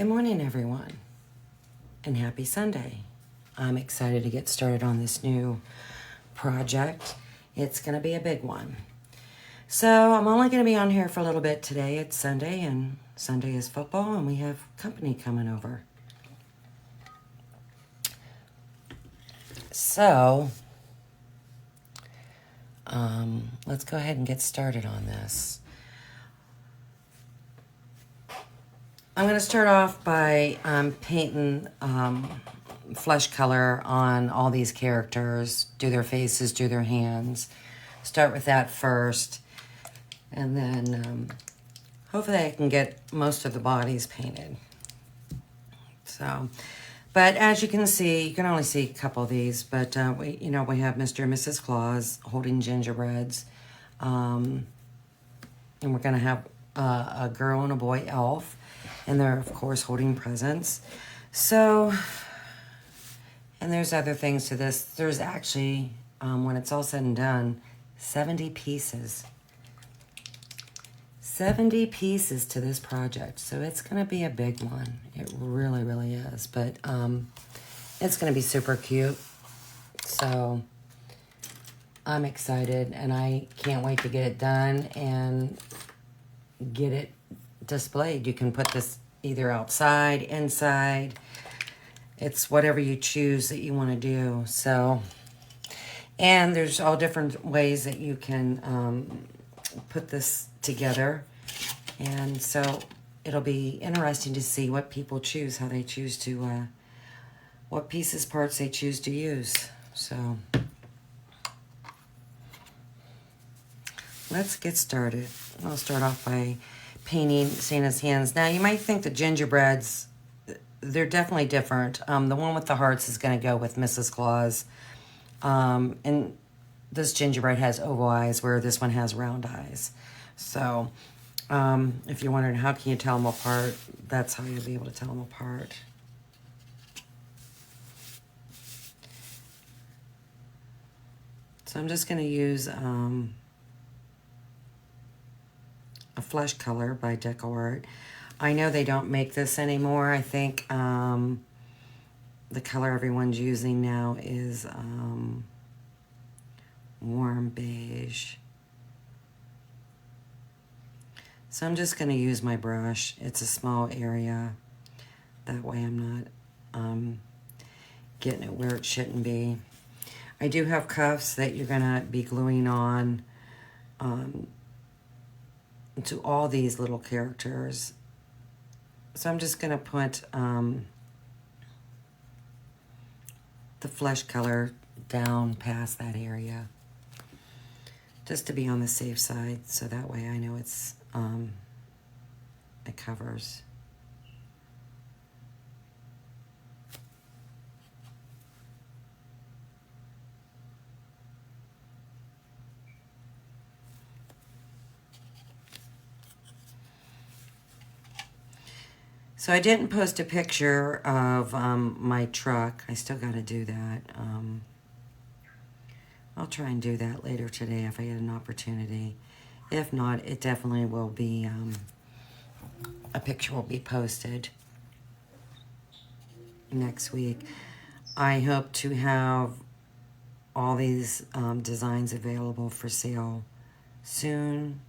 Good morning, everyone, and happy Sunday. I'm excited to get started on this new project. It's going to be a big one. So I'm only going to be on here for a little bit today. It's Sunday, and Sunday is football, and we have company coming over. So let's go ahead and get started on this. I'm going to start off by painting flesh color on all these characters, do their faces, do their hands. Start with that first, and then hopefully I can get most of the bodies painted. So, but as you can see, you can only see a couple of these, but we have Mr. and Mrs. Claus holding gingerbreads, and we're going to have a girl and a boy elf. And they're, of course, holding presents. So, and there's other things to this. There's actually, when it's all said and done, 70 pieces. 70 pieces to this project. So it's going to be a big one. It really, really is. But it's going to be super cute. So I'm excited, and I can't wait to get it done and get it displayed. You can put this either outside, inside. It's whatever you choose that you want to do. So, and there's all different ways that you can put this together. And so it'll be interesting to see what people choose, how they choose to, what pieces, parts they choose to use. So let's get started. I'll start off by painting Santa's hands. Now, you might think the gingerbreads, they're definitely different. The one with the hearts is going to go with Mrs. Claus. And this gingerbread has oval eyes, where this one has round eyes. So, if you're wondering how can you tell them apart, that's how you'll be able to tell them apart. So I'm just going to use a flesh color by DecoArt. I know they don't make this anymore. I think the color everyone's using now is warm beige. So I'm just going to use my brush. It's a small area. That way I'm not getting it where it shouldn't be. I do have cuffs that you're going to be gluing on to all these little characters. So I'm just going to put the flesh color down past that area, just to be on the safe side, so that way I know it's it covers. So I didn't post a picture of my truck. I still got to do that. I'll try and do that later today if I get an opportunity. If not, it definitely will be, a picture will be posted next week. I hope to have all these designs available for sale soon.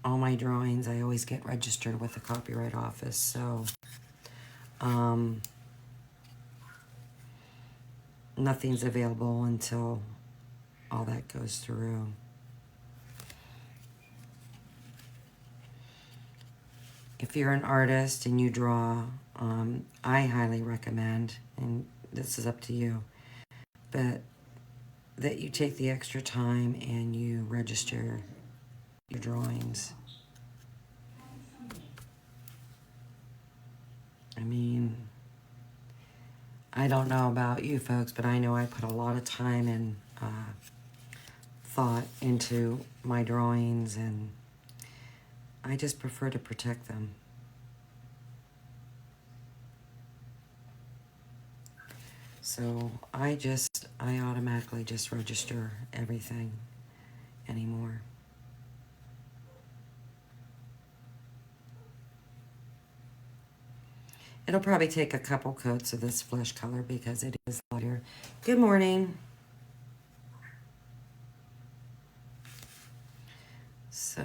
All my drawings, I always get registered with the Copyright Office, so nothing's available until all that goes through. If you're an artist and you draw, I highly recommend, and this is up to you, but that you take the extra time and you register your drawings. I mean, I don't know about you folks, but I know I put a lot of time and thought into my drawings, and I just prefer to protect them. So I automatically just register everything anymore. It'll probably take a couple coats of this flesh color because it is lighter. Good morning. So,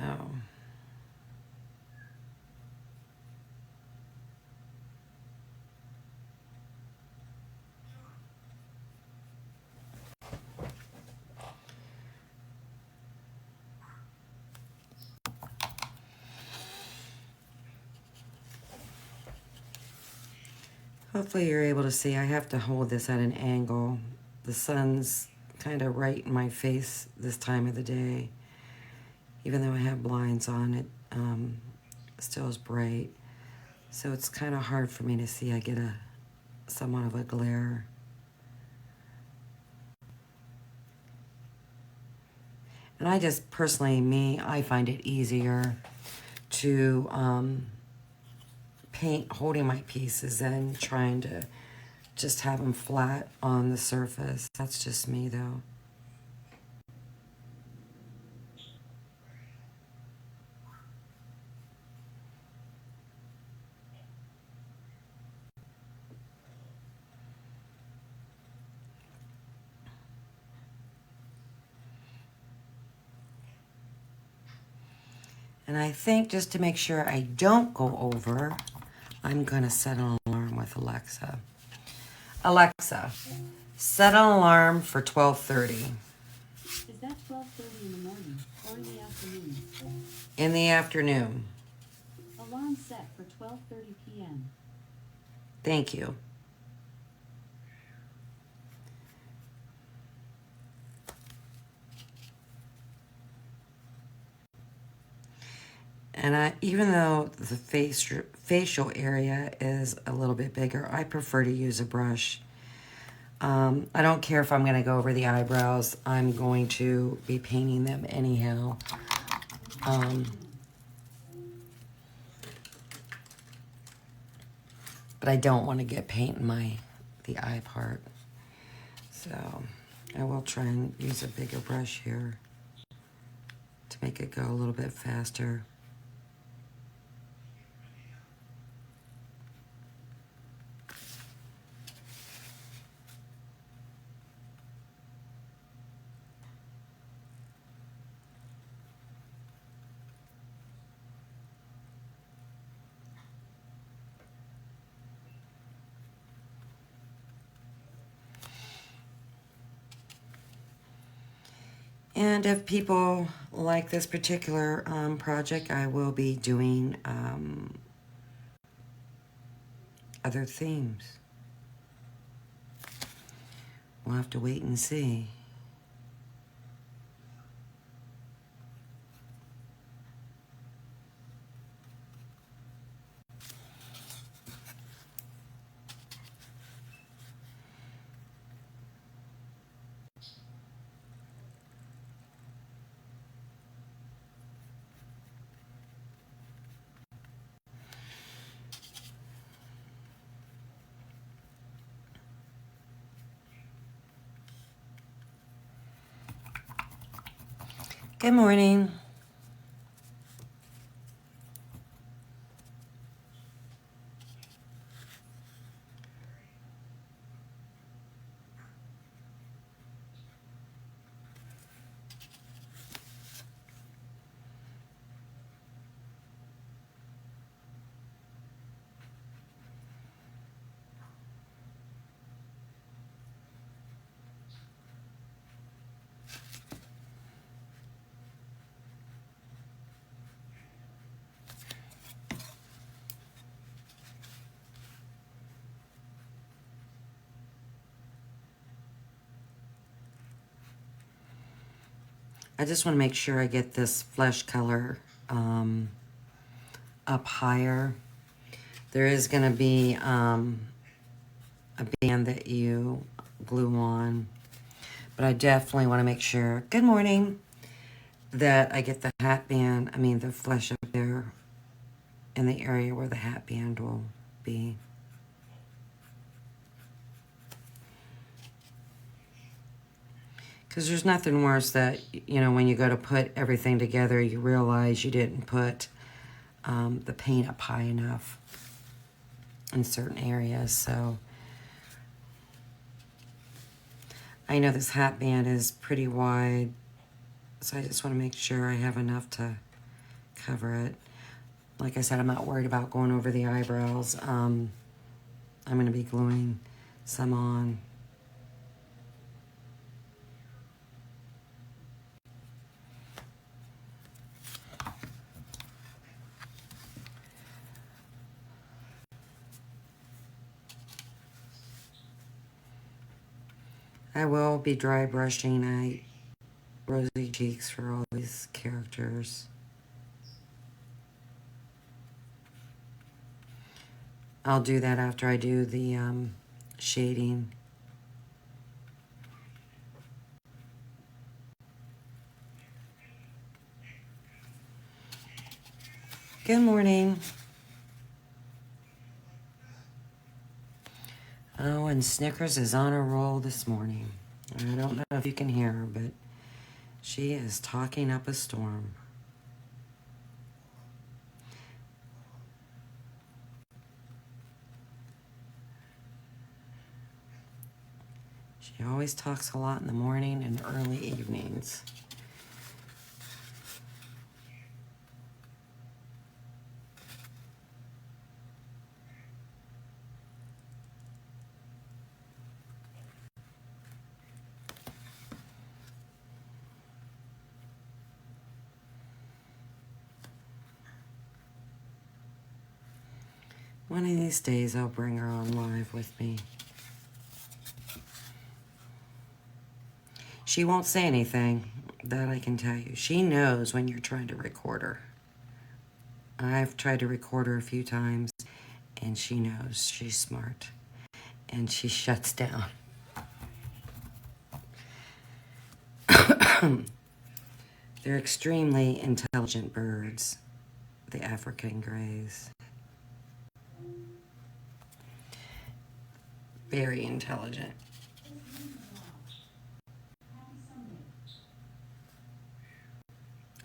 hopefully you're able to see. I have to hold this at an angle. The sun's kind of right in my face this time of the day. Even though I have blinds on, it still is bright. So it's kind of hard for me to see. I get a somewhat of a glare. And I just personally, I find it easier to paint holding my pieces than trying to just have them flat on the surface. That's just me though. And I think just to make sure I don't go over, I'm gonna set an alarm with Alexa. Alexa, set an alarm for 12:30. Is that 12:30 in the morning or in the afternoon? In the afternoon. Alarm set for 12:30 p.m. Thank you. And even though the facial area is a little bit bigger, I prefer to use a brush. I don't care if I'm going to go over the eyebrows. I'm going to be painting them anyhow. But I don't want to get paint in the eye part. So I will try and use a bigger brush here to make it go a little bit faster. And if people like this particular project, I will be doing other themes. We'll have to wait and see. Good morning. I just want to make sure I get this flesh color up higher. There is going to be a band that you glue on, but I definitely want to make sure, good morning, that I get the hat band, the flesh up there in the area where the hat band will be. Because there's nothing worse that, when you go to put everything together, you realize you didn't put the paint up high enough. in certain areas. So I know this hat band is pretty wide, so I just want to make sure I have enough to cover it. Like I said, I'm not worried about going over the eyebrows. I'm going to be gluing some on. I will be dry brushing rosy cheeks for all these characters. I'll do that after I do the shading. Good morning. Oh, and Snickers is on a roll this morning. I don't know if you can hear her, but she is talking up a storm. She always talks a lot in the morning and early evenings. One of these days I'll bring her on live with me. She won't say anything, that I can tell you. She knows when you're trying to record her. I've tried to record her a few times, and she knows. She's smart. And she shuts down. They're extremely intelligent birds, the African grays. Very intelligent.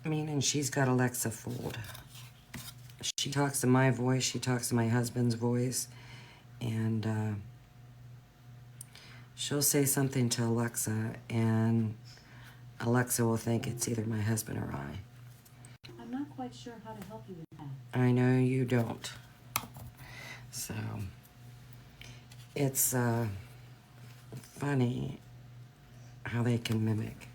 I mean, and she's got Alexa fooled. She talks to my voice, she talks to my husband's voice, and she'll say something to Alexa, and Alexa will think it's either my husband or I. I'm not quite sure how to help you with that. I know you don't. So, it's funny how they can mimic.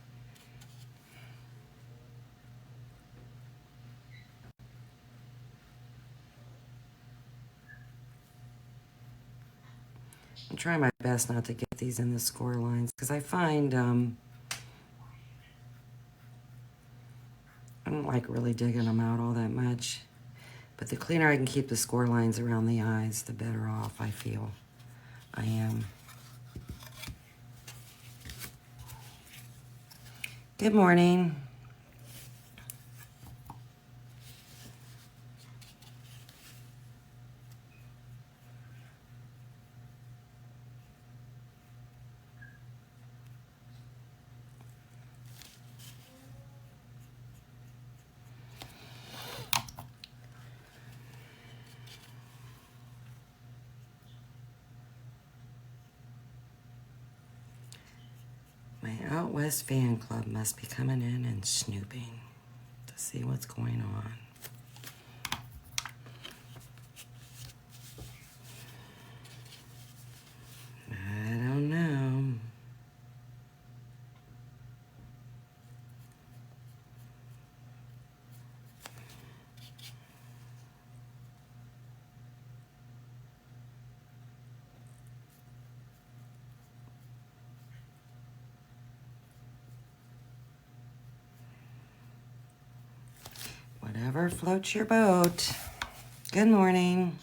I'm trying my best not to get these in the score lines because I find I don't like really digging them out all that much. But the cleaner I can keep the score lines around the eyes, the better off I feel I am. Good morning. My Out West fan club must be coming in and snooping to see what's going on. I don't know. Whatever floats your boat. Good morning.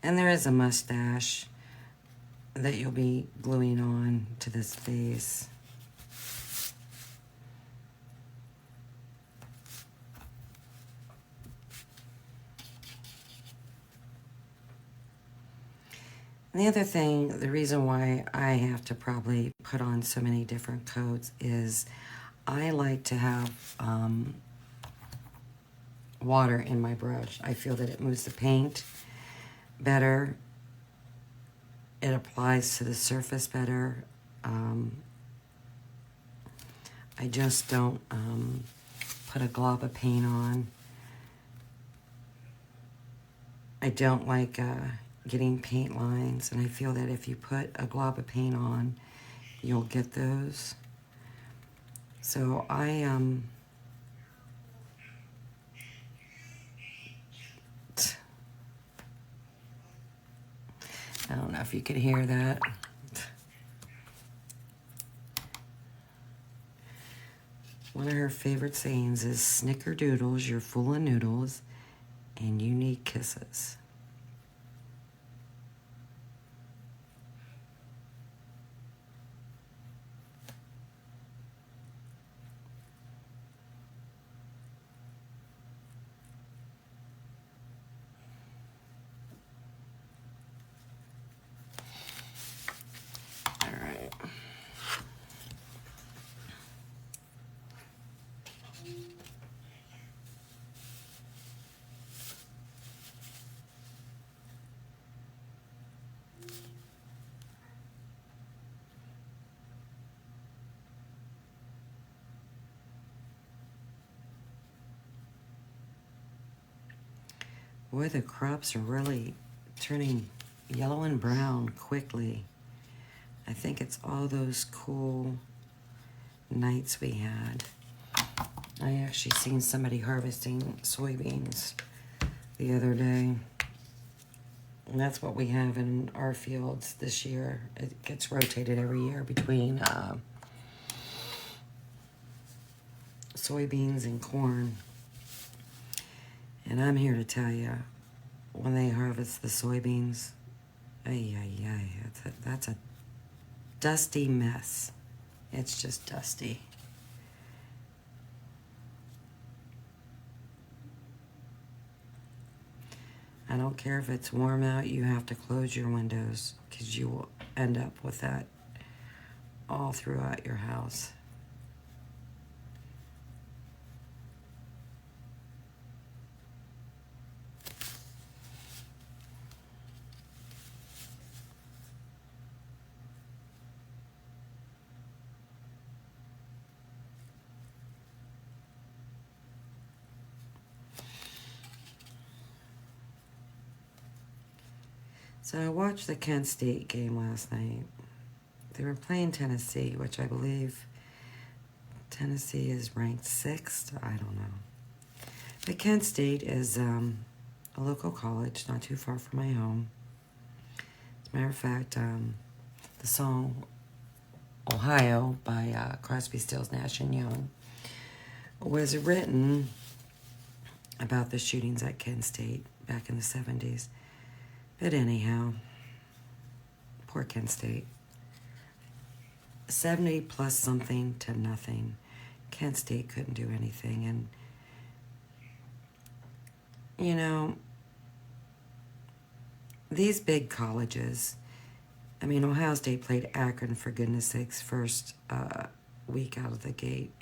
And there is a mustache that you'll be gluing on to this face. And the other thing, the reason why I have to probably put on so many different coats is I like to have water in my brush. I feel that it moves the paint better. It applies to the surface better. I just don't put a glob of paint on. I don't like getting paint lines, and I feel that if you put a glob of paint on, you'll get those. So I don't know if you could hear that. One of her favorite sayings is, "Snickerdoodles, you're full of noodles, and you need kisses." All right. Boy, the crops are really turning yellow and brown quickly. I think it's all those cool nights we had. I actually seen somebody harvesting soybeans the other day. And that's what we have in our fields this year. It gets rotated every year between soybeans and corn. And I'm here to tell you, when they harvest the soybeans, that's a dusty mess. It's just dusty. I don't care if it's warm out, you have to close your windows because you will end up with that all throughout your house. So I watched the Kent State game last night. They were playing Tennessee, which I believe Tennessee is ranked 6th. I don't know. But Kent State is a local college not too far from my home. As a matter of fact, the song Ohio by Crosby, Stills, Nash and Young was written about the shootings at Kent State back in the 70s. But anyhow, poor Kent State. 70 plus something to nothing. Kent State couldn't do anything. And, you know, these big colleges, I mean, Ohio State played Akron, for goodness sakes, first week out of the gate.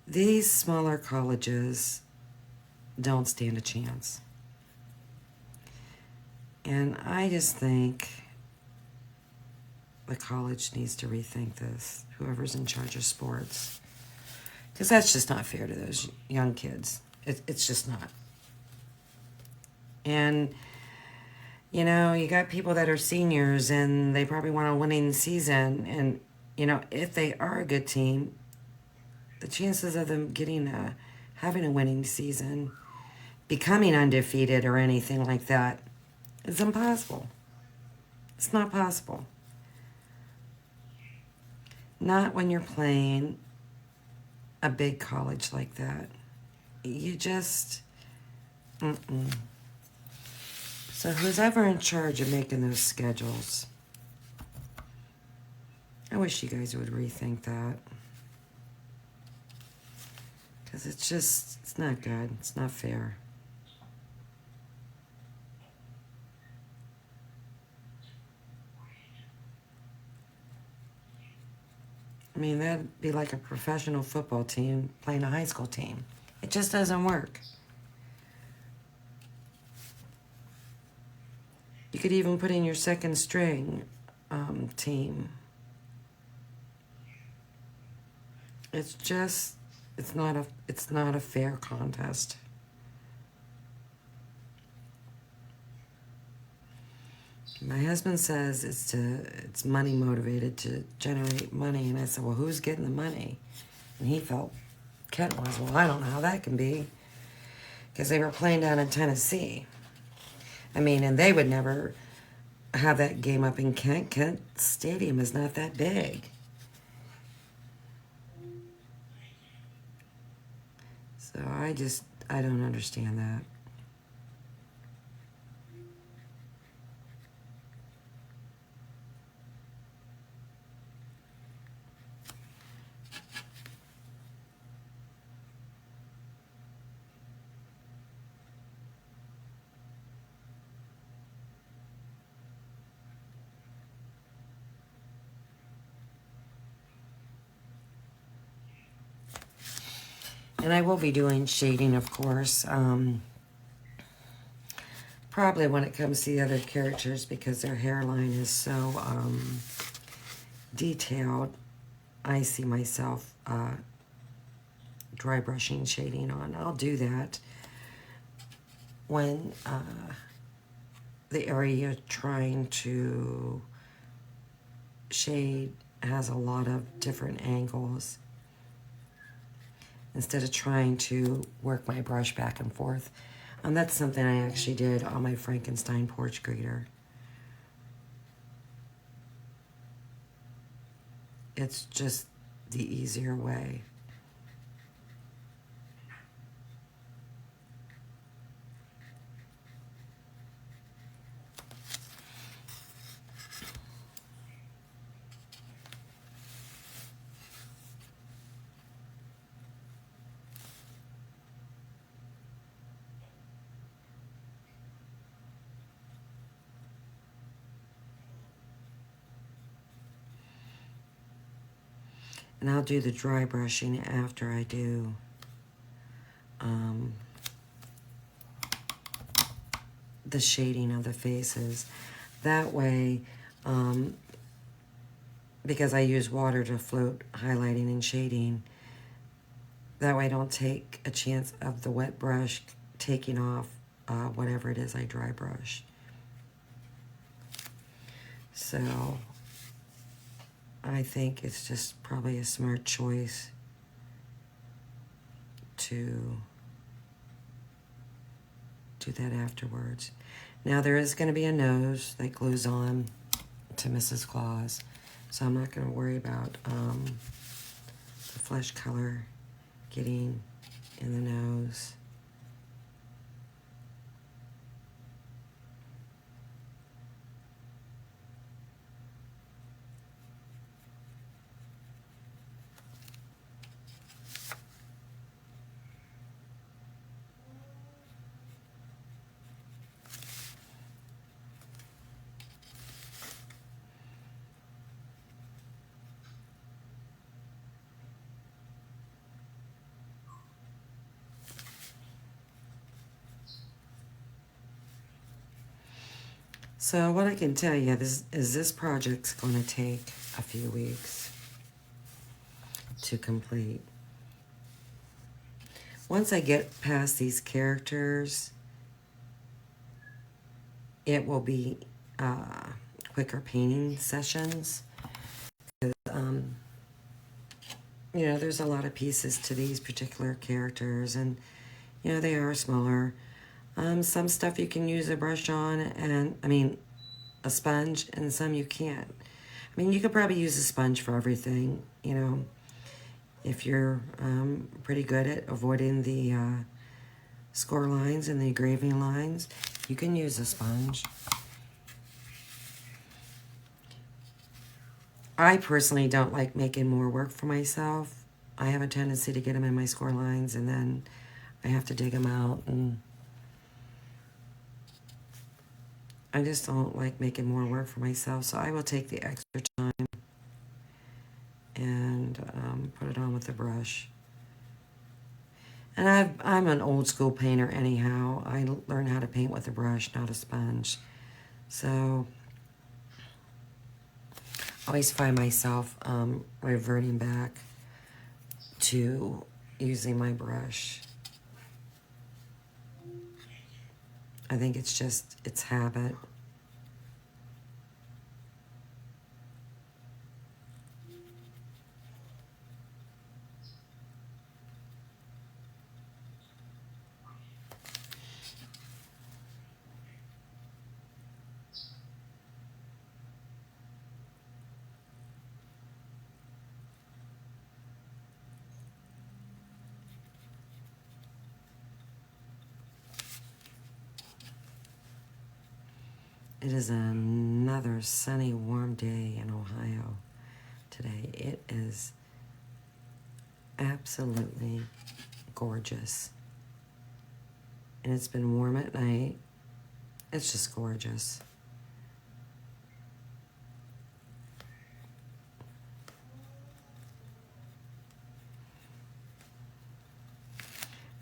These smaller colleges don't stand a chance. And I just think the college needs to rethink this, whoever's in charge of sports. Because that's just not fair to those young kids. It's just not. And, you know, you got people that are seniors and they probably want a winning season. And, you know, if they are a good team, the chances of them having a winning season, becoming undefeated or anything like that, is impossible. It's not possible. Not when you're playing a big college like that. You just, So who's ever in charge of making those schedules, I wish you guys would rethink that. Because it's not good. It's not fair. I mean, that'd be like a professional football team playing a high school team. It just doesn't work. You could even put in your second string team. It's just, it's not a fair contest. My husband says it's money motivated to generate money, and I said, well, who's getting the money? And he felt Kent was. Well, I don't know how that can be, because they were playing down in Tennessee. I mean, and they would never have that game up in Kent. Kent Stadium is not that big. So I don't understand that. And I will be doing shading, of course. Probably when it comes to the other characters, because their hairline is so detailed. I see myself dry brushing shading on. I'll do that when the area you're trying to shade has a lot of different angles, instead of trying to work my brush back and forth. That's something I actually did on my Frankenstein porch grater. It's just the easier way. And I'll do the dry brushing after I do the shading of the faces. That way, because I use water to float highlighting and shading, that way I don't take a chance of the wet brush taking off whatever it is I dry brush. So I think it's just probably a smart choice to do that afterwards. Now there is going to be a nose that glues on to Mrs. Claus, so I'm not going to worry about the flesh color getting in the nose. So what I can tell you is this project's going to take a few weeks to complete. Once I get past these characters, it will be quicker painting sessions. You know, there's a lot of pieces to these particular characters, and you know, they are smaller. Some stuff you can use a brush on, and I mean a sponge, and some you can't. I mean, you could probably use a sponge for everything, you know, if you're pretty good at avoiding the score lines and the engraving lines. You can use a sponge. I personally don't like making more work for myself. I have a tendency to get them in my score lines, and then I have to dig them out, and I just don't like making more work for myself. So I will take the extra time and put it on with the brush. And I'm an old school painter anyhow. I learned how to paint with a brush, not a sponge. So I always find myself reverting back to using my brush. I think it's habit. It is another sunny, warm day in Ohio today. It is absolutely gorgeous. And it's been warm at night. It's just gorgeous.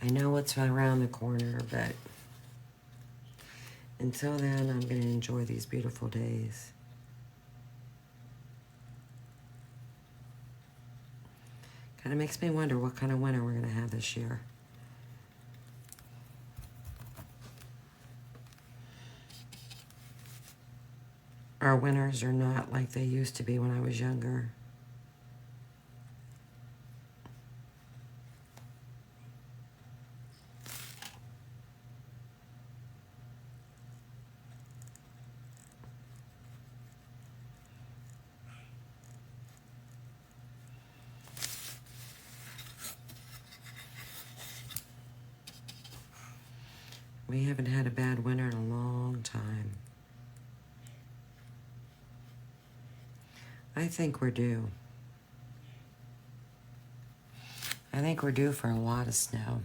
I know what's around the corner, but until then, I'm going to enjoy these beautiful days. Kind of makes me wonder what kind of winter we're going to have this year. Our winters are not like they used to be when I was younger. We haven't had a bad winter in a long time. I think we're due. I think we're due for a lot of snow.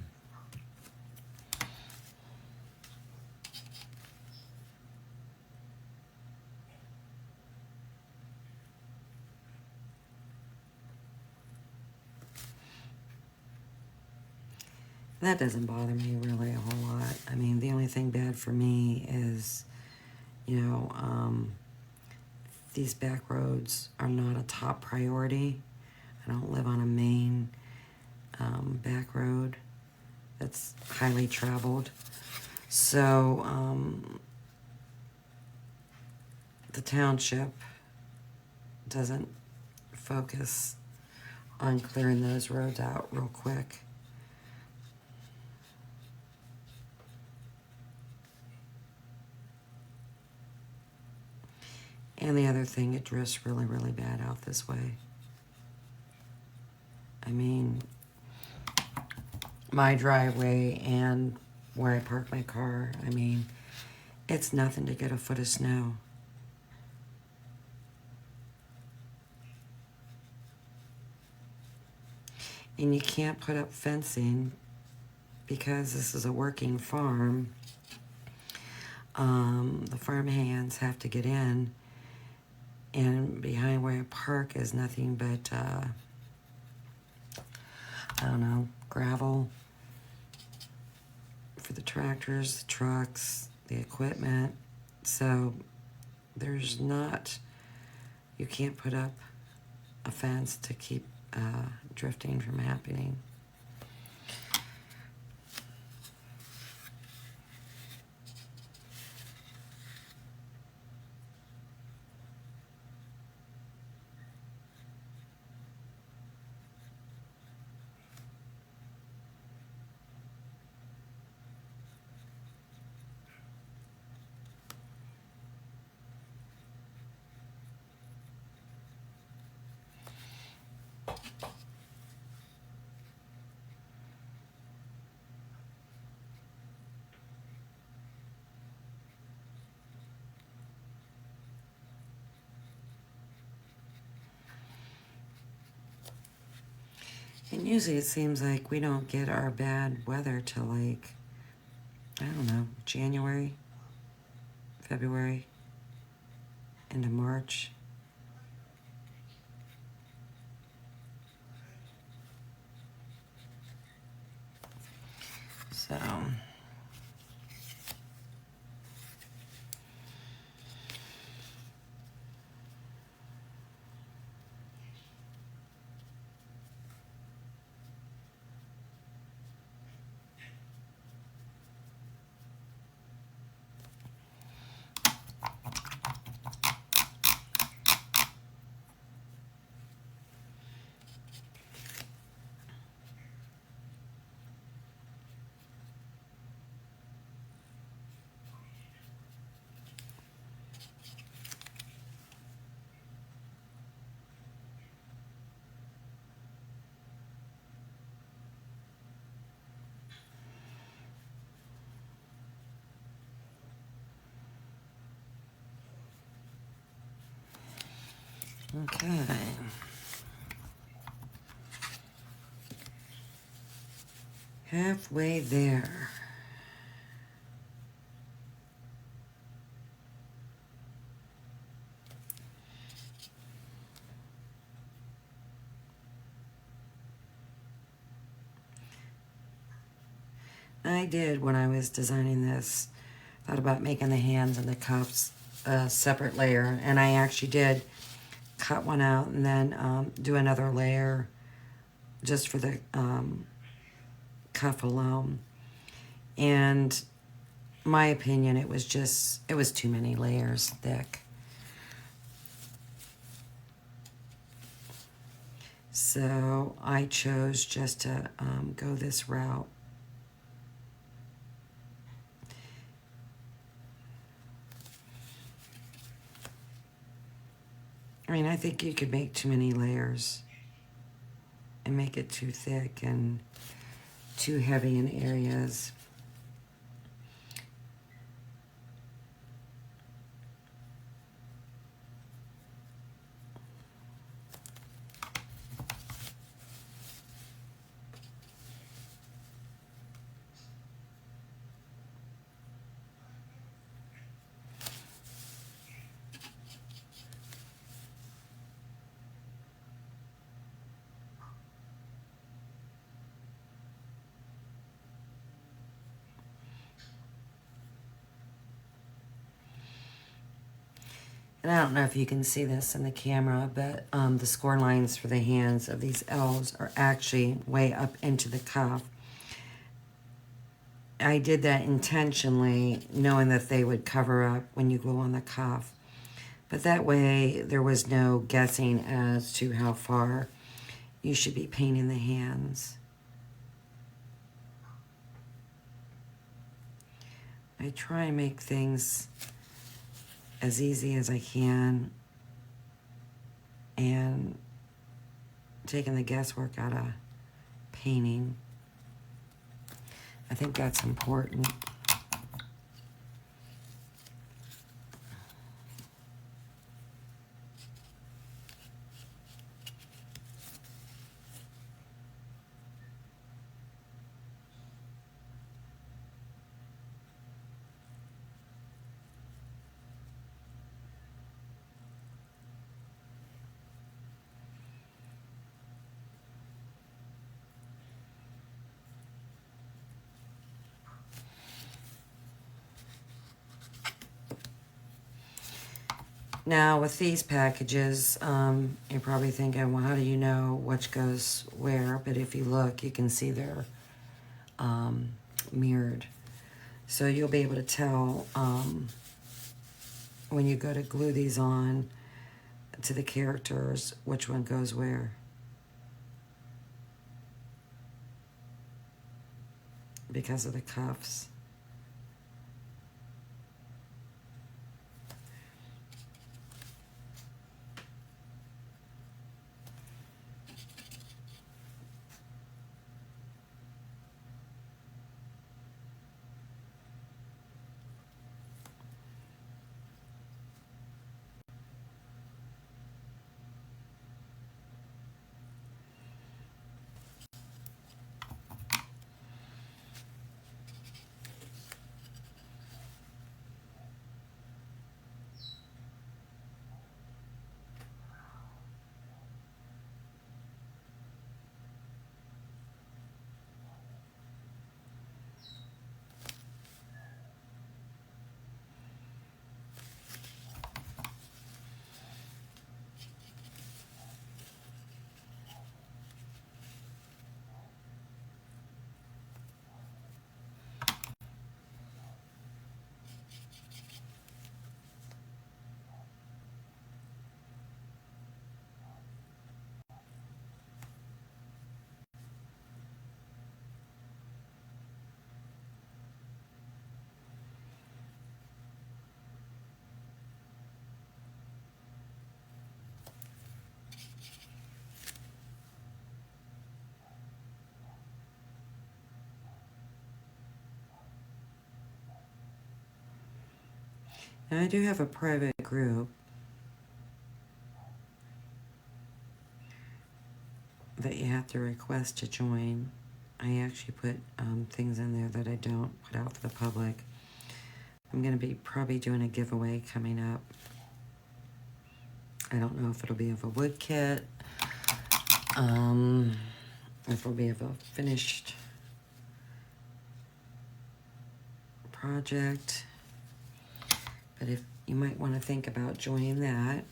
That doesn't bother me really a whole lot. I mean, the only thing bad for me is, you know, these back roads are not a top priority. I don't live on a main back road that's highly traveled. So the township doesn't focus on clearing those roads out real quick. And the other thing, it drifts really, really bad out this way. I mean, my driveway and where I park my car, I mean, it's nothing to get a foot of snow. And you can't put up fencing because this is a working farm. The farm hands have to get in, and behind where I park is nothing but, I don't know, gravel for the tractors, the trucks, the equipment. So there's not, you can't put up a fence to keep drifting from happening. And usually it seems like we don't get our bad weather till like, I don't know, January, February, into March. So. Okay. Halfway there. I did, when I was designing this, thought about making the hands and the cuffs a separate layer, and I actually did cut one out and then do another layer just for the cuff alone. And my opinion, it was too many layers thick. So I chose just to go this route. I mean, I think you could make too many layers and make it too thick and too heavy in areas. And I don't know if you can see this in the camera, but the score lines for the hands of these elves are actually way up into the cuff. I did that intentionally, knowing that they would cover up when you go on the cuff. But that way, there was no guessing as to how far you should be painting the hands. I try and make things as easy as I can and taking the guesswork out of painting. I think that's important. Now, with these packages, you're probably thinking, well, how do you know which goes where? But if you look, you can see they're mirrored. So you'll be able to tell when you go to glue these on to the characters, which one goes where. Because of the cuffs. Now I do have a private group that you have to request to join. I actually put things in there that I don't put out for the public. I'm going to be probably doing a giveaway coming up. I don't know if it'll be of a wood kit, if it'll be of a finished project. But if you might want to think about joining that.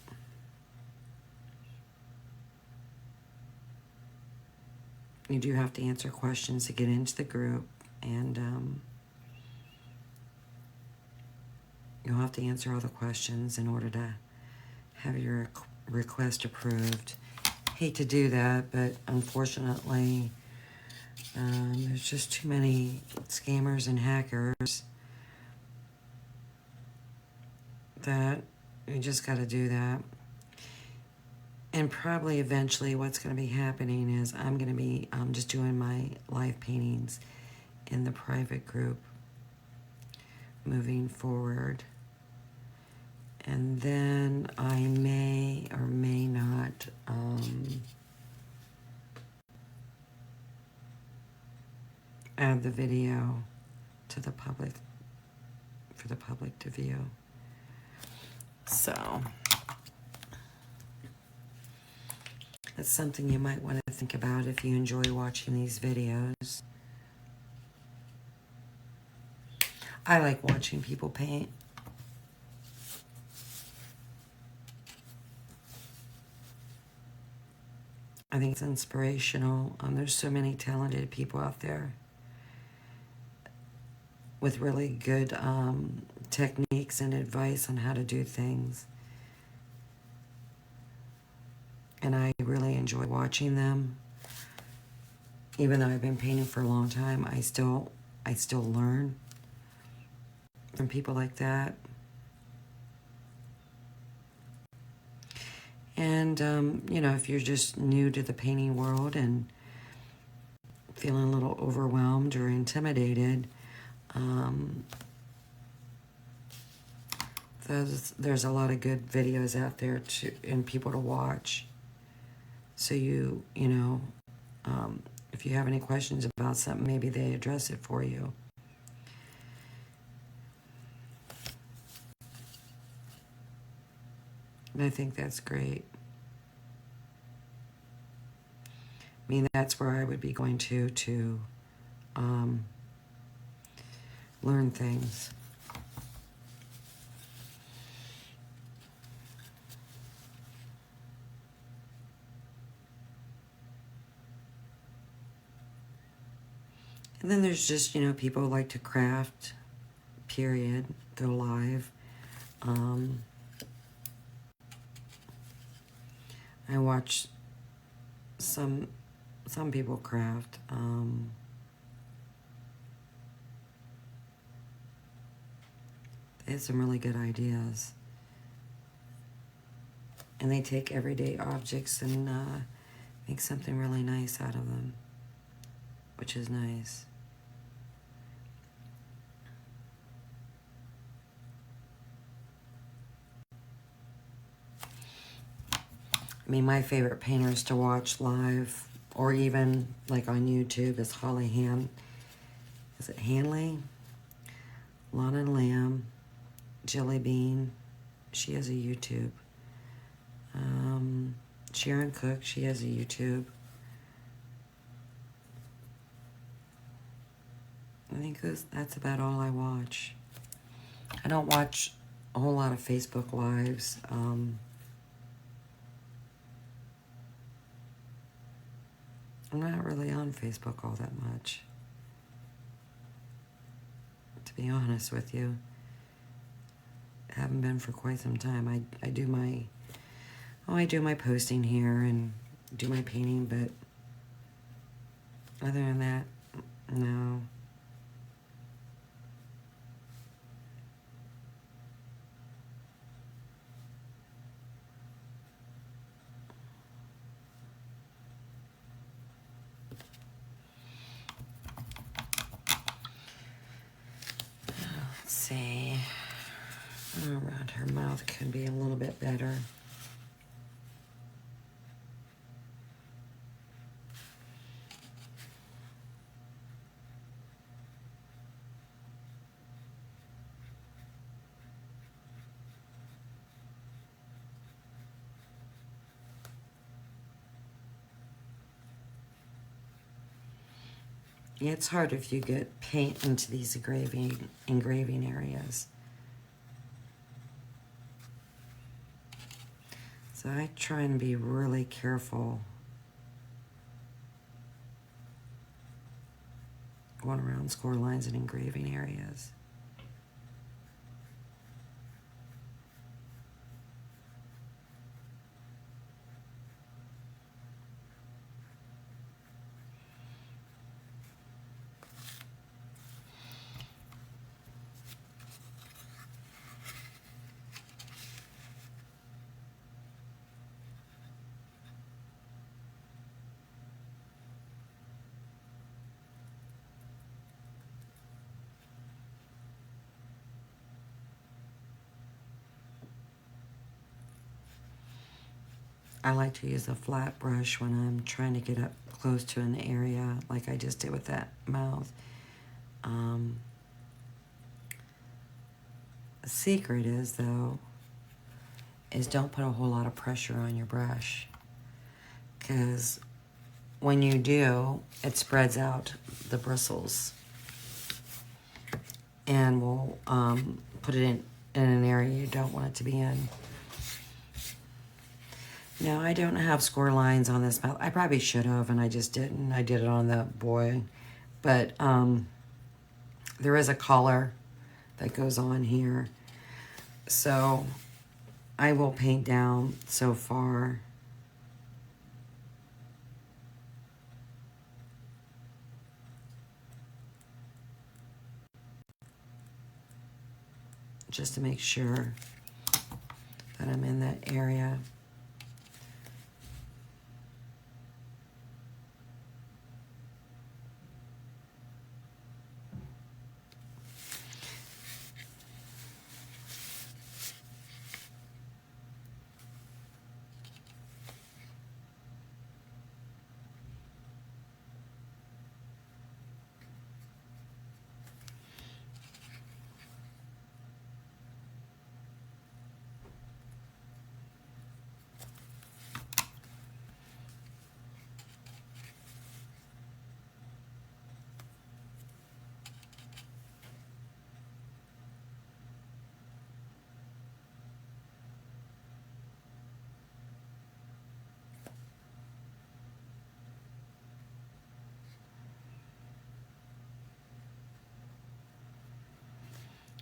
You do have to answer questions to get into the group, and you'll have to answer all the questions in order to have your request approved. Hate to do that, but unfortunately, there's just too many scammers and hackers that you just got to do that. And probably eventually what's going to be happening is I'm going to be just doing my live paintings in the private group moving forward. And then I may or may not add the video to the public, for the public to view. So that's something you might want to think about if you enjoy watching these videos. I like watching people paint. I think it's inspirational. There's so many talented people out there with really good techniques and advice on how to do things. And I really enjoy watching them. Even though I've been painting for a long time, I still learn from people like that. And, you know, if you're just new to the painting world and feeling a little overwhelmed or intimidated, there's a lot of good videos out there and people to watch. So you know, if you have any questions about something, maybe they address it for you. And I think that's great. I mean, that's where I would be going to learn things. And then there's just, you know, people who like to craft, period, go live. I watch some people craft. They have some really good ideas. And they take everyday objects and make something really nice out of them, which is nice. I mean, my favorite painters to watch live or even like on YouTube is Holly Is it Hanley? Lana Lamb, Jelly Bean. She has a YouTube. Sharon Cook, she has a YouTube. I think that's about all I watch. I don't watch a whole lot of Facebook Lives. I'm not really on Facebook all that much, to be honest with you. Haven't been for quite some time. I do my posting here and do my painting, but other than that, no. Let's see. All right. her mouth can be a little bit better. Yeah, it's hard if you get paint into these engraving areas. So I try and be really careful going around score lines and engraving areas. I like to use a flat brush when I'm trying to get up close to an area like I just did with that mouth. The secret is, though, is don't put a whole lot of pressure on your brush, because when you do, it spreads out the bristles and will put it in an area you don't want it to be in. Now, I don't have score lines on this mouth. I probably should have, and I just didn't. I did it on the boy. But there is a collar that goes on here. So I will paint down so far. Just to make sure that I'm in that area.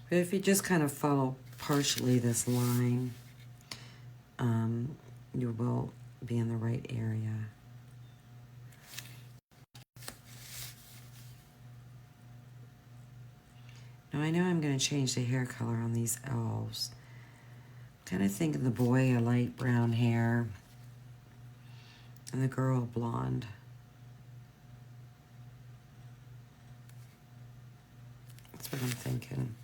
But if you just kind of follow partially this line, you will be in the right area. Now I know I'm going to change the hair color on these elves. Kind of thinking the boy a light brown hair and the girl blonde. That's what I'm thinking.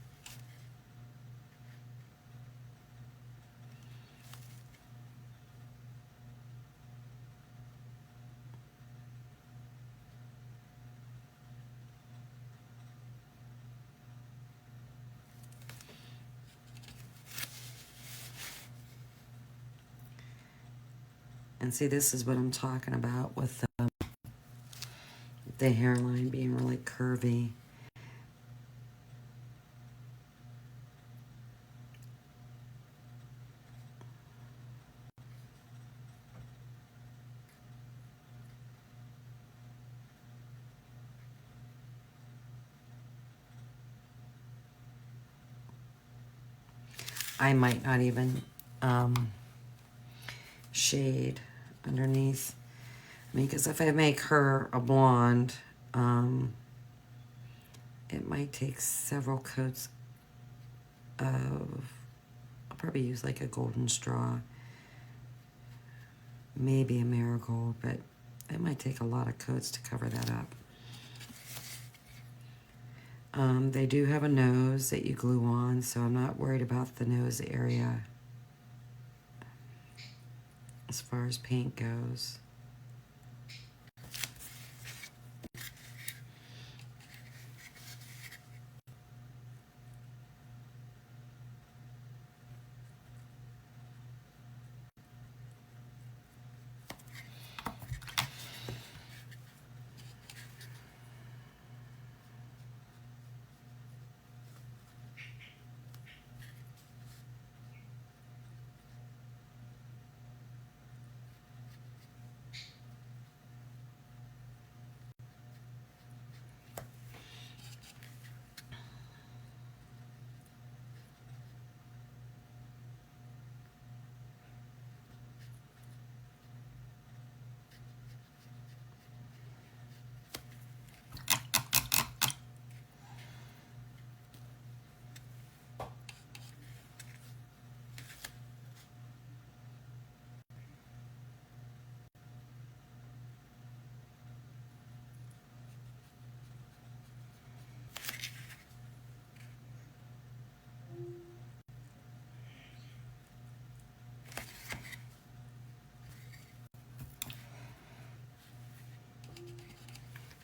And see, this is what I'm talking about with the hairline being really curvy. I might not even shade underneath. I mean, because if I make her a blonde, it might take several coats of, I'll probably use like a golden straw, maybe a marigold, but it might take a lot of coats to cover that up. They do have a nose that you glue on, so I'm not worried about the nose area as far as paint goes.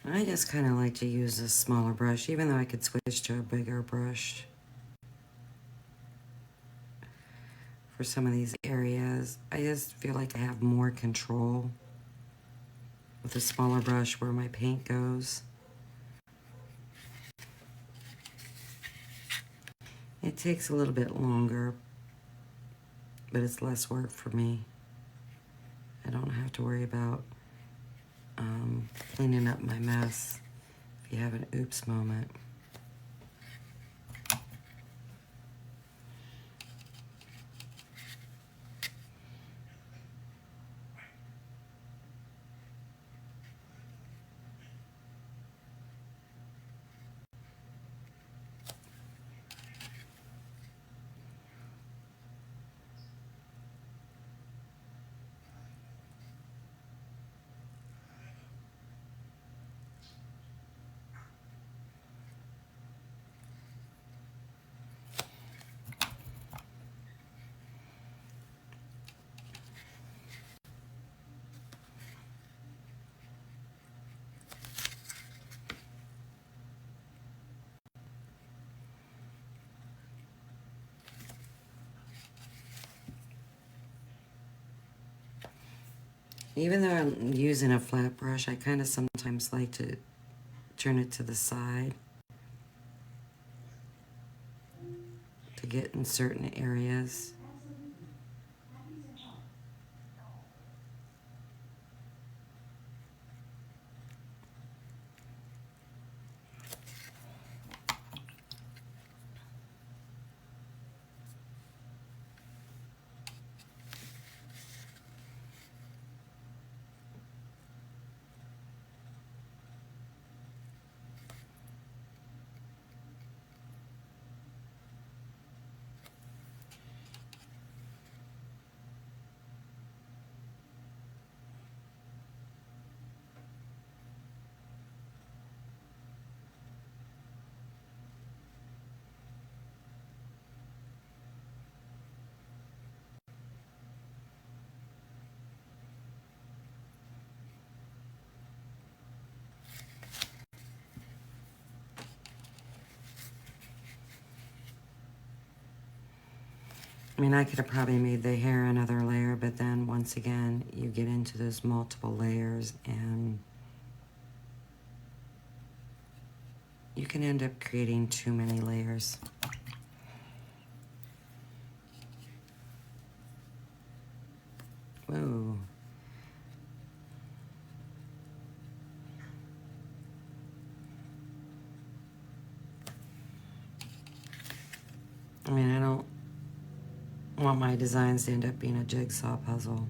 I just kind of like to use a smaller brush, even though I could switch to a bigger brush for some of these areas. I just feel like I have more control with a smaller brush where my paint goes. It takes a little bit longer, but it's less work for me. I don't have to worry about cleaning up my mess if you have an oops moment. Even though I'm using a flat brush, I kind of sometimes like to turn it to the side to get in certain areas. I mean, I could have probably made the hair another layer, but then once again, you get into those multiple layers and you can end up creating too many layers. Whoa. I mean, I don't want my designs to end up being a jigsaw puzzle.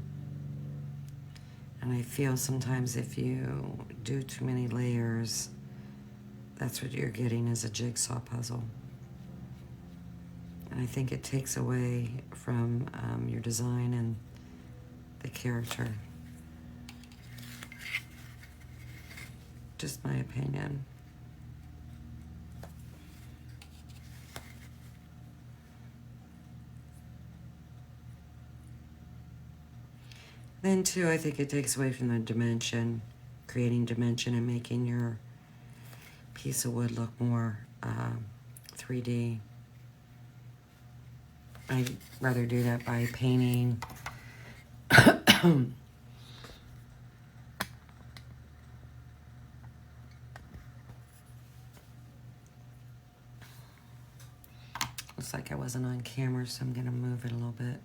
And I feel sometimes if you do too many layers, that's what you're getting is a jigsaw puzzle. And I think it takes away from your design and the character. Just my opinion. Then too, I think it takes away from the dimension, creating dimension and making your piece of wood look more 3D. I'd rather do that by painting. Looks like I wasn't on camera, so I'm gonna move it a little bit.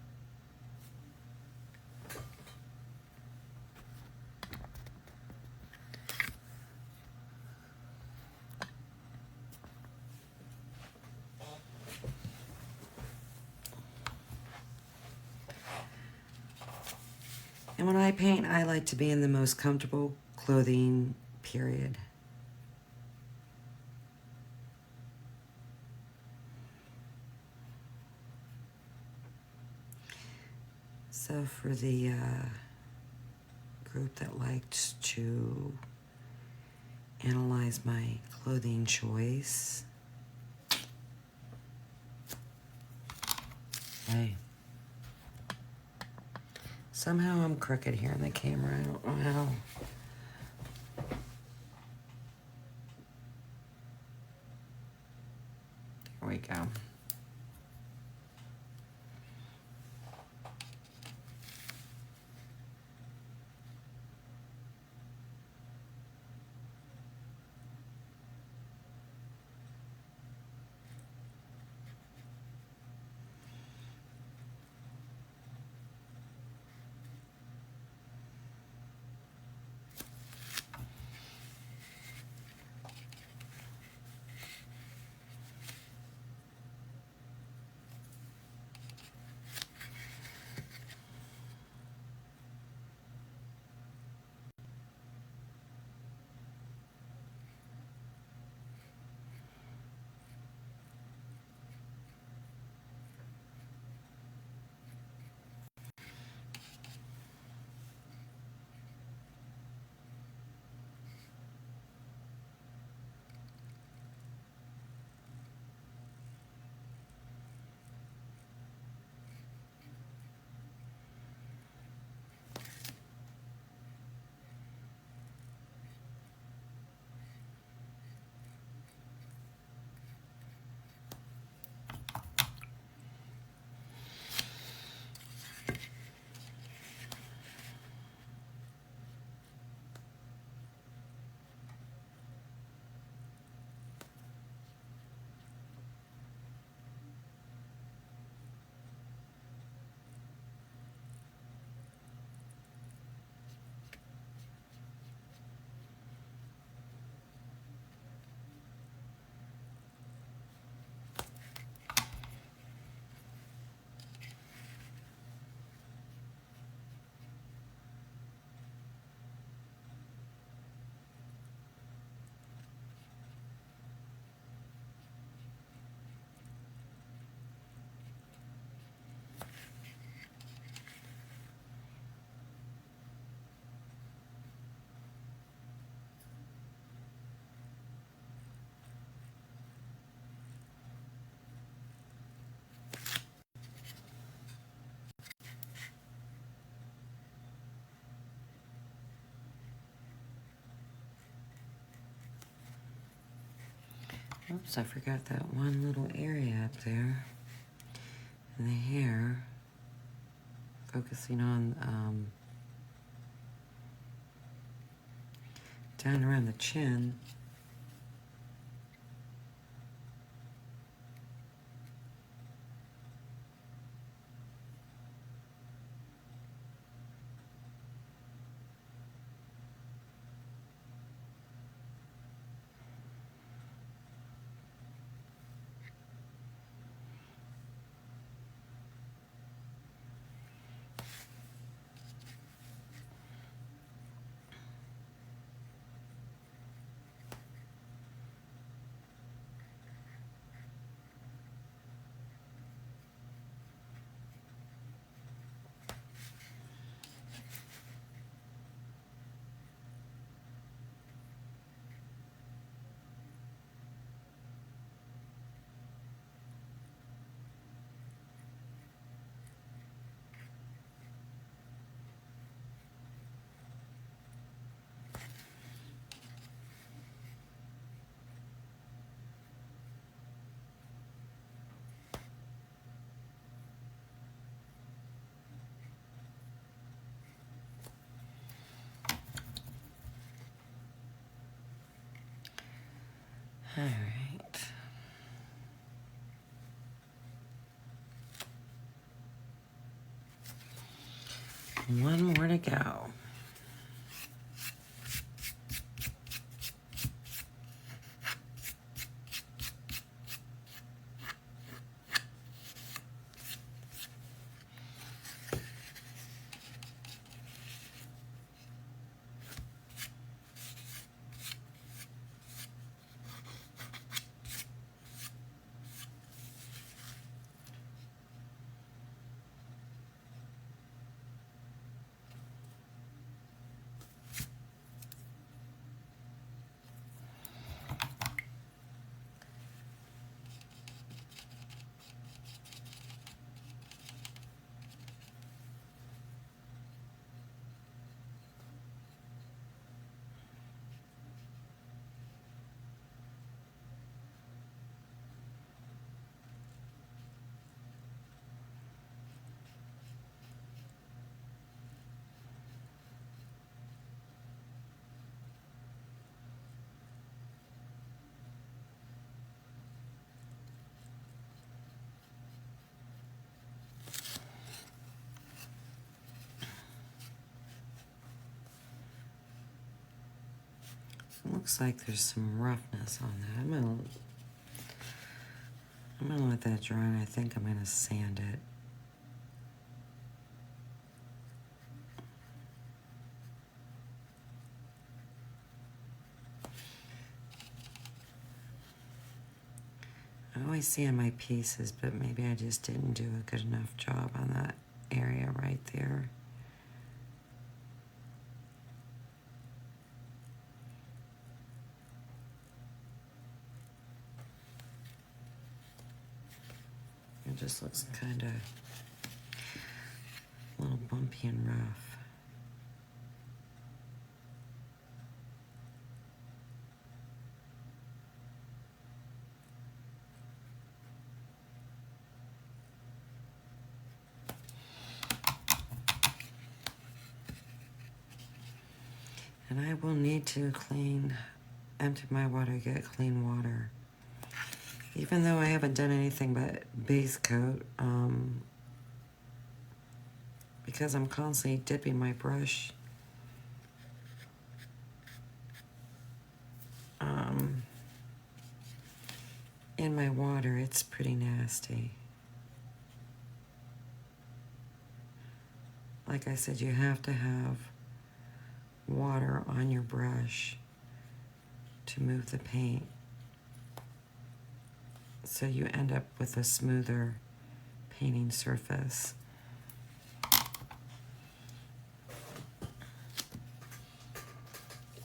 And when I paint, I like to be in the most comfortable clothing, period. So for the group that liked to analyze my clothing choice, hey. Somehow I'm crooked here in the camera. I don't know how. There we go. Oops, I forgot that one little area up there in the hair. Focusing on down around the chin. All right. One more to go. Looks like there's some roughness on that. I'm gonna let that dry, and I think I'm gonna sand it. I always sand my pieces, but maybe I just didn't do a good enough job on that area right there. It just looks kind of a little bumpy and rough. And I will need to empty my water, get clean water. Even though I haven't done anything but base coat, because I'm constantly dipping my brush in my water, it's pretty nasty. Like I said, you have to have water on your brush to move the paint, so you end up with a smoother painting surface.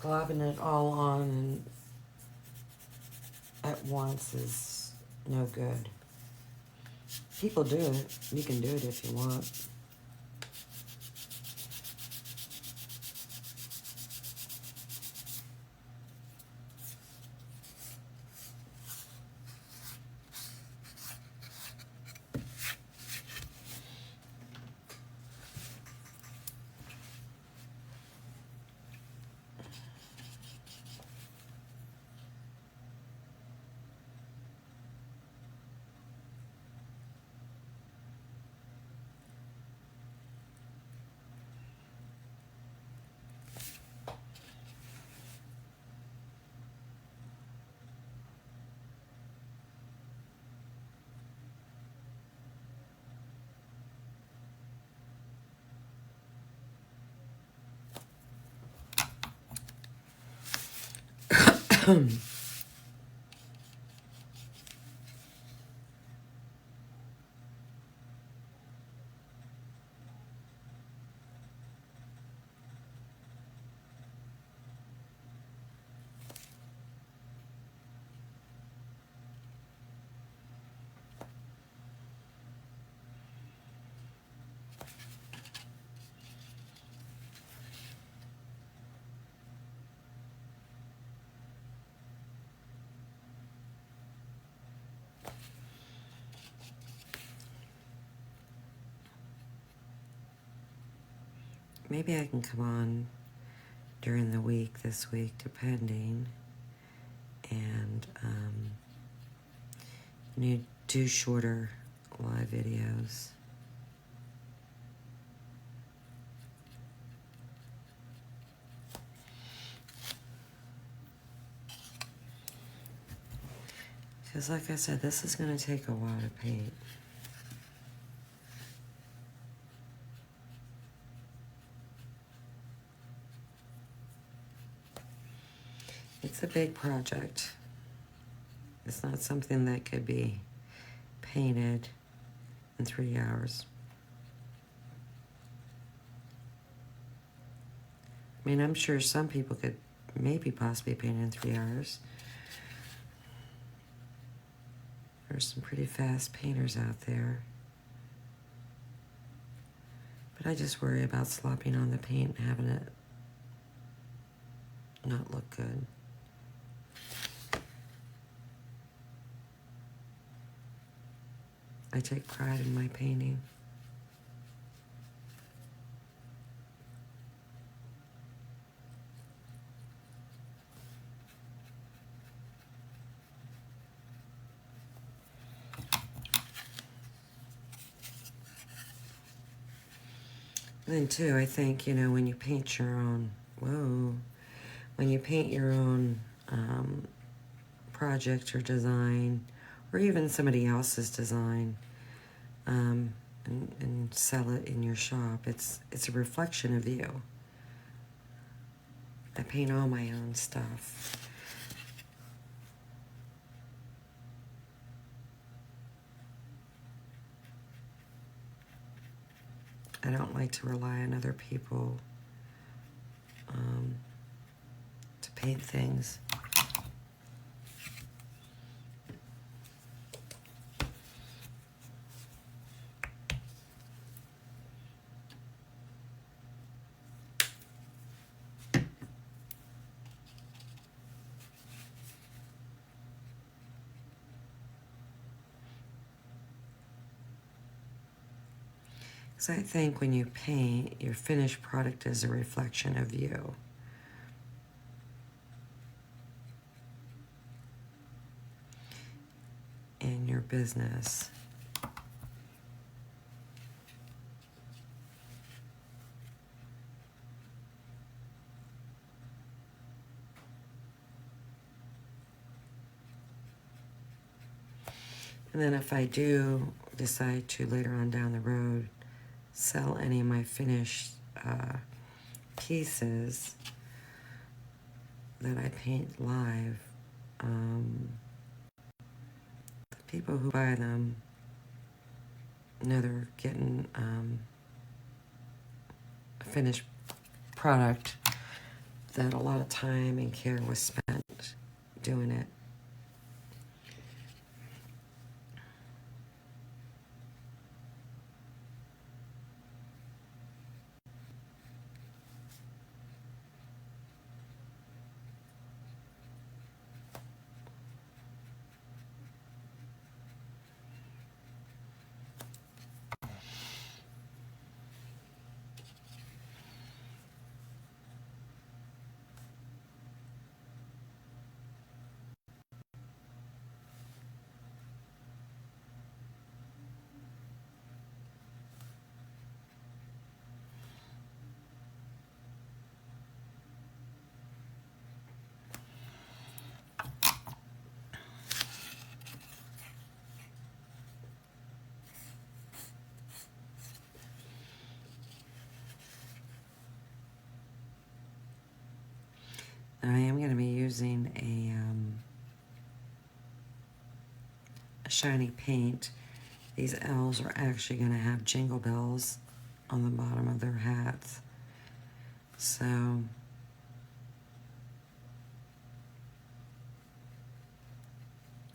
Globbing it all on at once is no good. People do it. You can do it if you want. Maybe I can come on during the week this week, depending, and You do shorter live videos. Because like I said, this is going to take a while to paint. It's a big project. It's not something that could be painted in 3 hours. I mean, I'm sure some people could maybe possibly paint in 3 hours. There's some pretty fast painters out there. But I just worry about slopping on the paint and having it not look good. I take pride in my painting. Then too, I think, you know, when you paint your own, when you paint your own project or design, or even somebody else's design, and sell it in your shop, it's a reflection of you. I paint all my own stuff. I don't like to rely on other people to paint things. Because I think when you paint, your finished product is a reflection of you. And your business. And then if I do decide to later on down the road sell any of my finished pieces that I paint live, the people who buy them know they're getting a finished product that a lot of time and care was spent doing it. I am going to be using a shiny paint. These elves are actually going to have jingle bells on the bottom of their hats. So I'm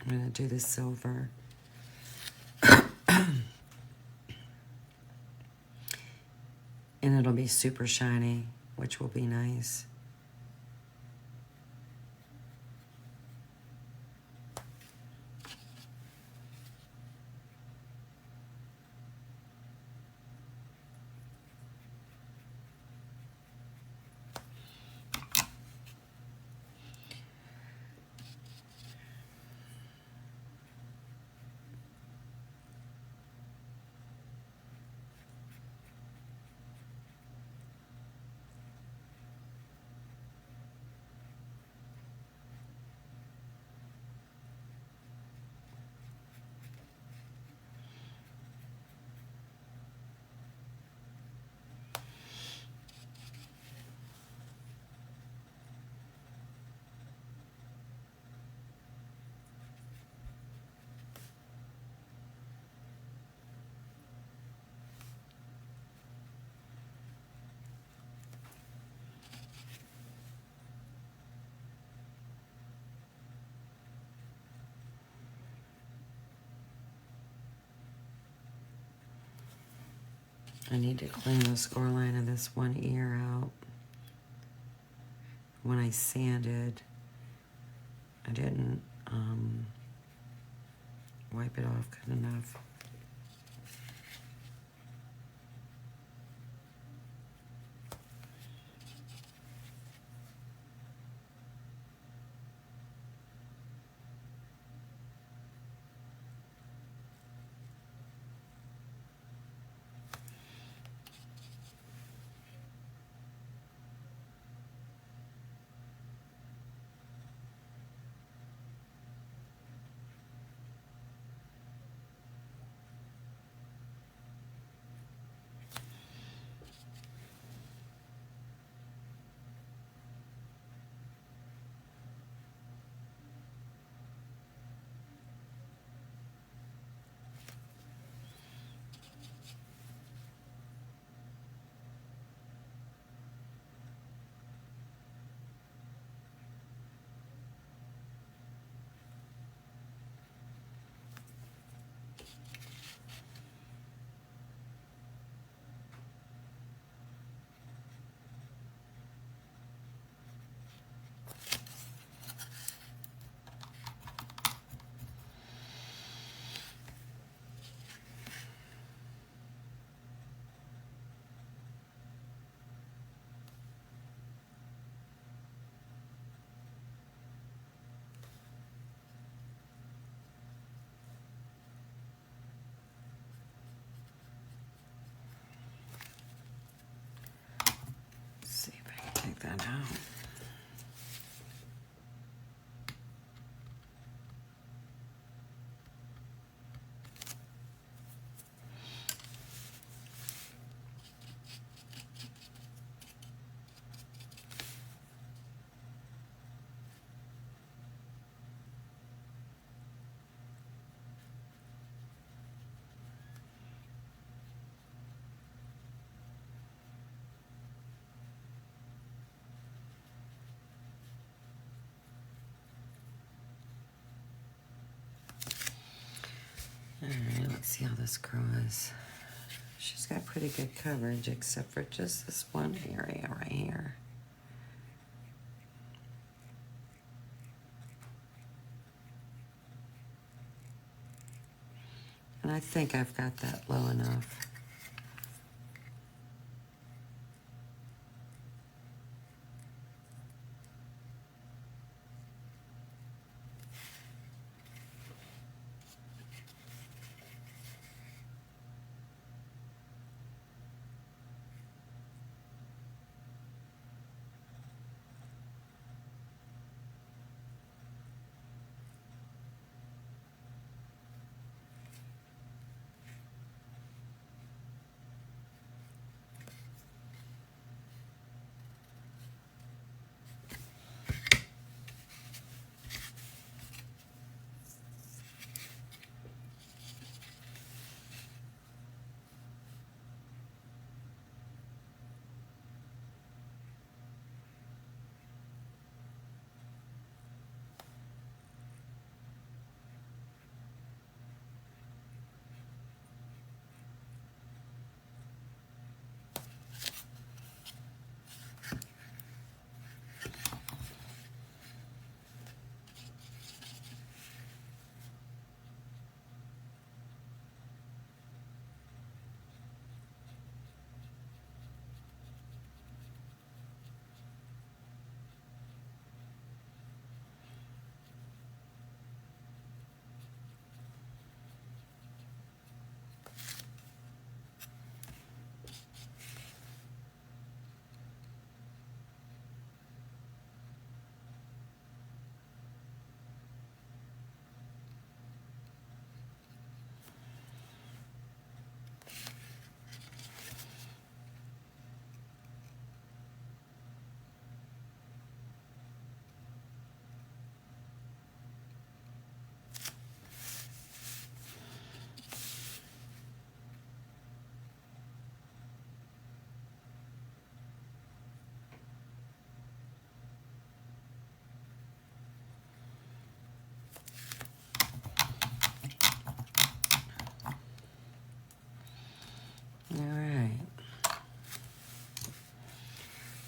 going to do the silver. And it'll be super shiny, which will be nice. I need to clean the score line of this one ear out. When I sanded, I didn't wipe it off good enough. See if I can take that out. Alright, let's see how this girl is. She's got pretty good coverage except for just this one area right here. And I think I've got that low enough.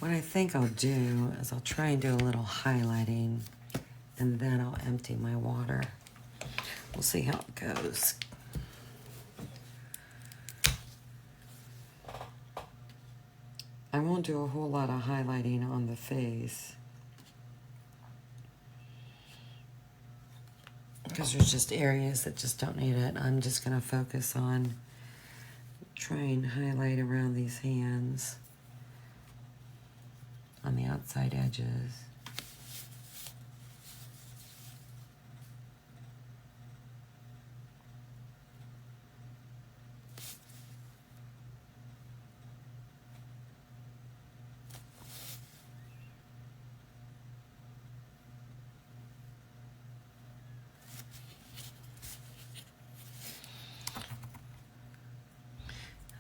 what I think I'll do is I'll try and do a little highlighting, and then I'll empty my water. We'll see how it goes. I won't do a whole lot of highlighting on the face, because there's just areas that just don't need it. I'm just going to focus on trying to highlight around these hands on the outside edges.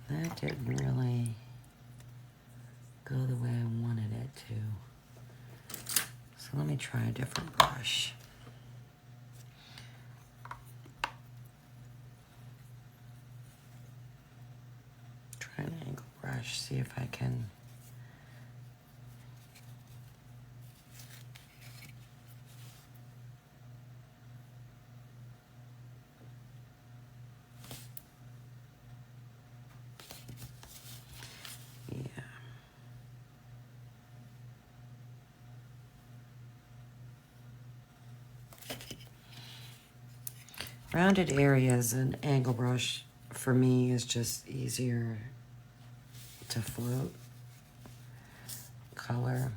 That didn't really go the way I wanted it to. So let me try a different brush. Try an angle brush, see if I can. Yeah. Rounded areas, an angle brush for me is just easier to float color.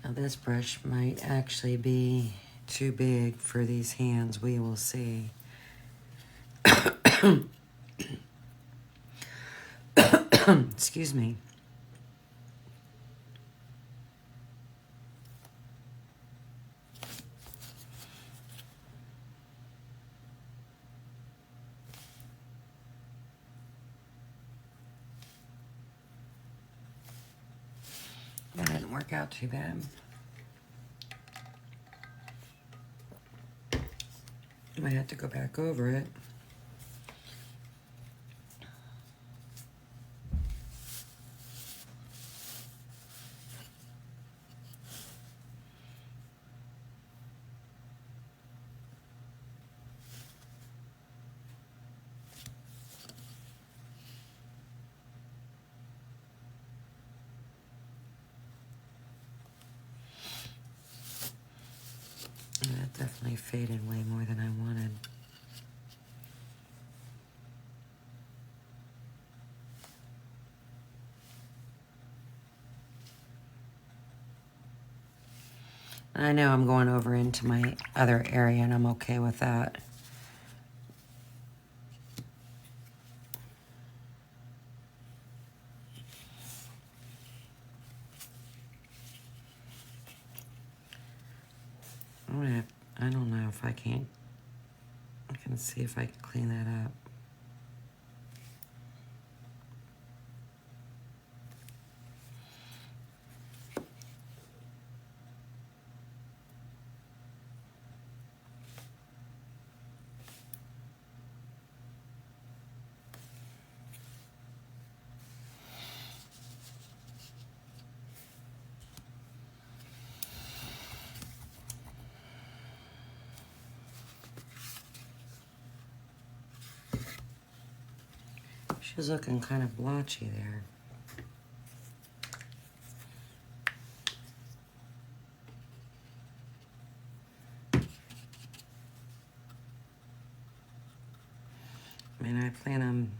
Now this brush might actually be too big for these hands. We will see. Excuse me. That didn't work out too bad. Might have to go back over it. That definitely faded way more than I wanted. I know I'm going over into my other area, and I'm okay with that. I don't know if I can see if I can clean that up. She's looking kind of blotchy there. I mean, I plan on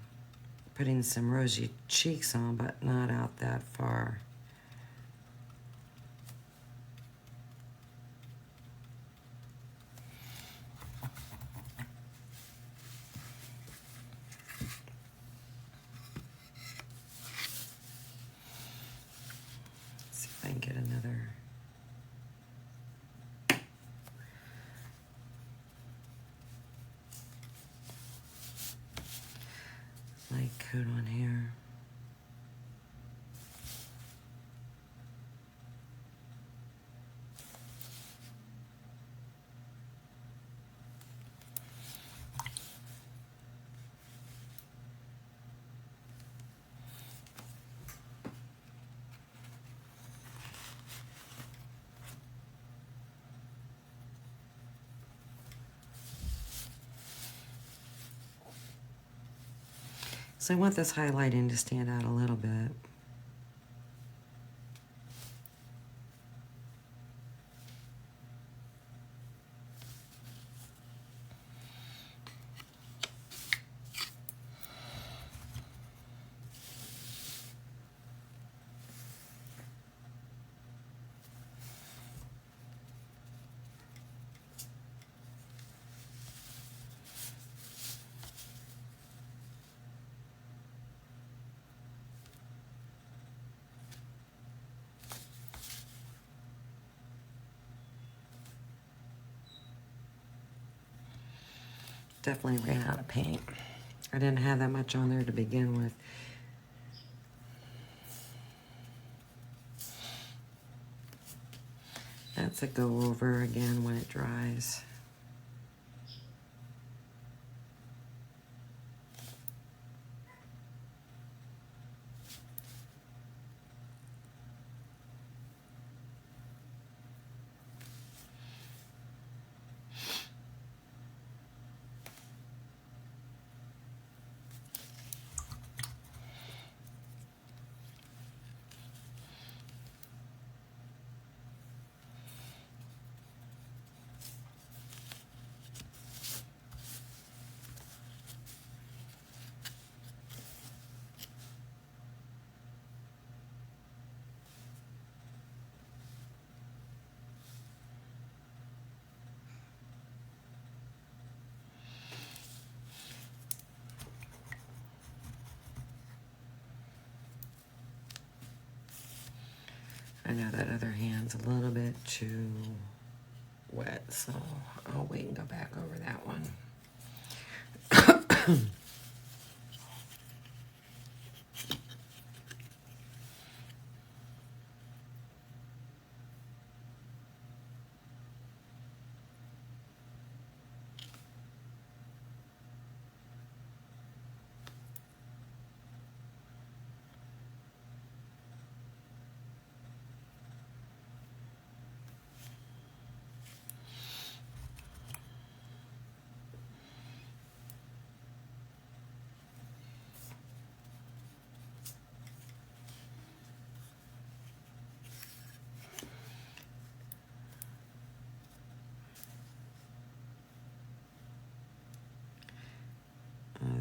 putting some rosy cheeks on, but not out that far. I can get another. Light coat on here. So I want this highlighting to stand out a little bit. Definitely ran out of paint. I didn't have that much on there to begin with. That's a go over again when it dries. I know that other hand's a little bit too wet, so I'll wait and go back over that one.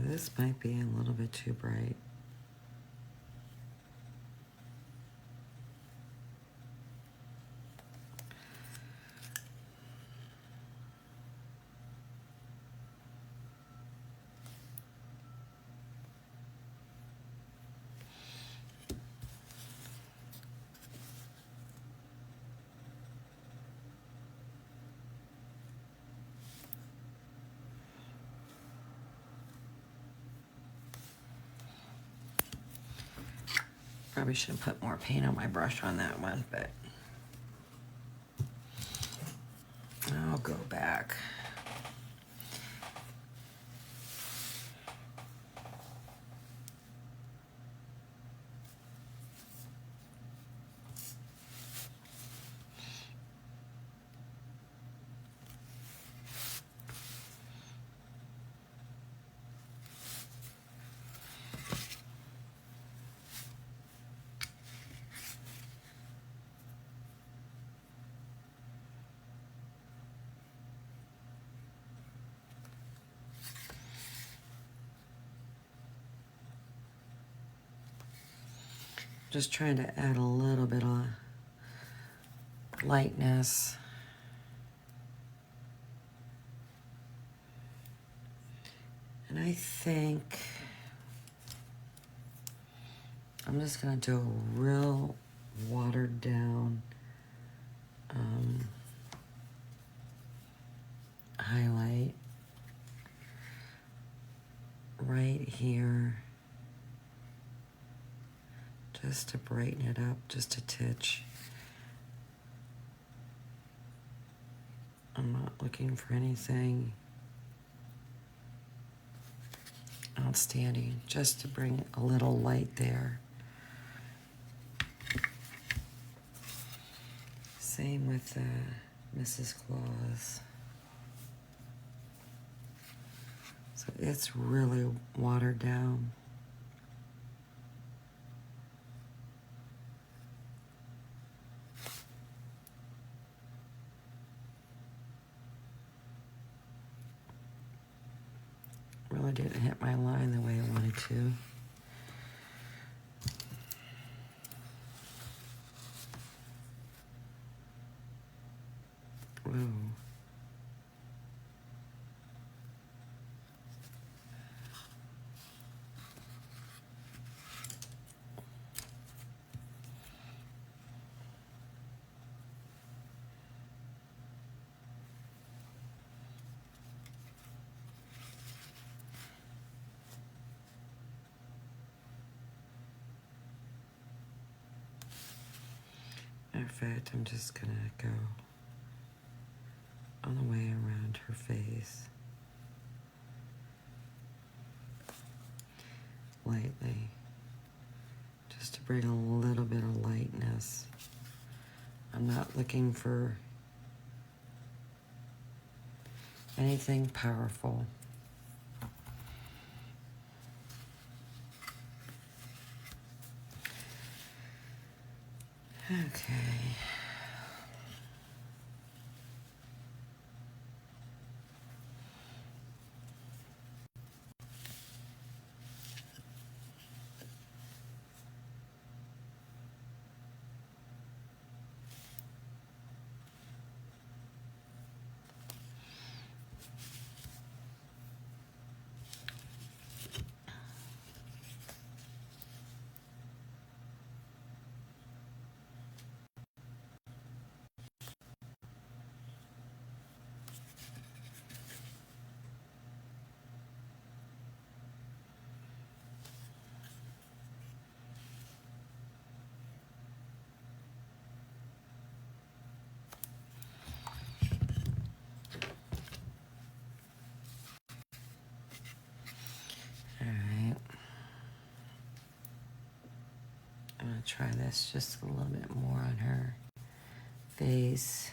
This might be a little bit too bright. Probably should have put more paint on my brush on that one, but I'll go back. Just trying to add a little bit of lightness. And I think I'm just gonna do a real watered down just to brighten it up just a titch. I'm not looking for anything outstanding, just to bring a little light there. Same with Mrs. Claus. So it's really watered down. Really didn't hit my line the way I wanted to. Whoa. In fact, I'm just gonna go on the way around her face. Lightly. Just to bring a little bit of lightness. I'm not looking for anything powerful. Okay. Alright. I'm gonna try this just a little bit more on her face.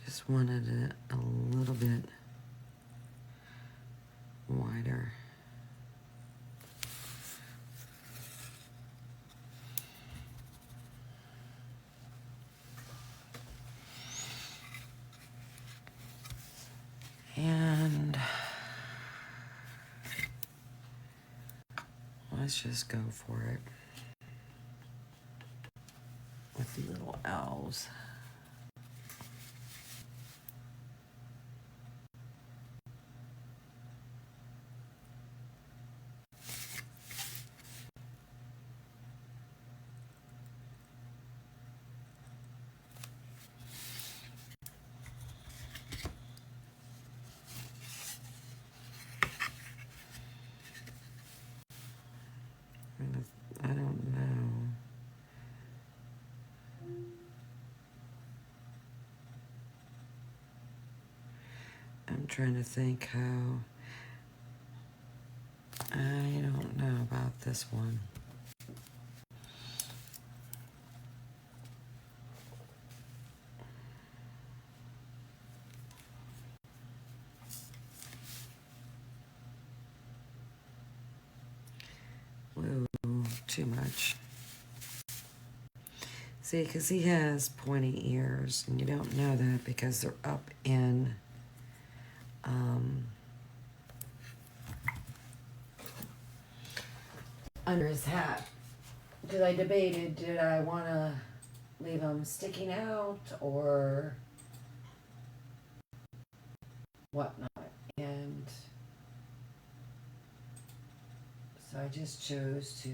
Just wanted it a little bit wider. And let's just go for it with the little owls. I don't know. I'm trying to think how. I don't know about this one. Whoa, too much. See, because he has pointy ears, and you don't know that because they're up in under his hat. Because I debated, did I want to leave them sticking out or whatnot? And so I just chose to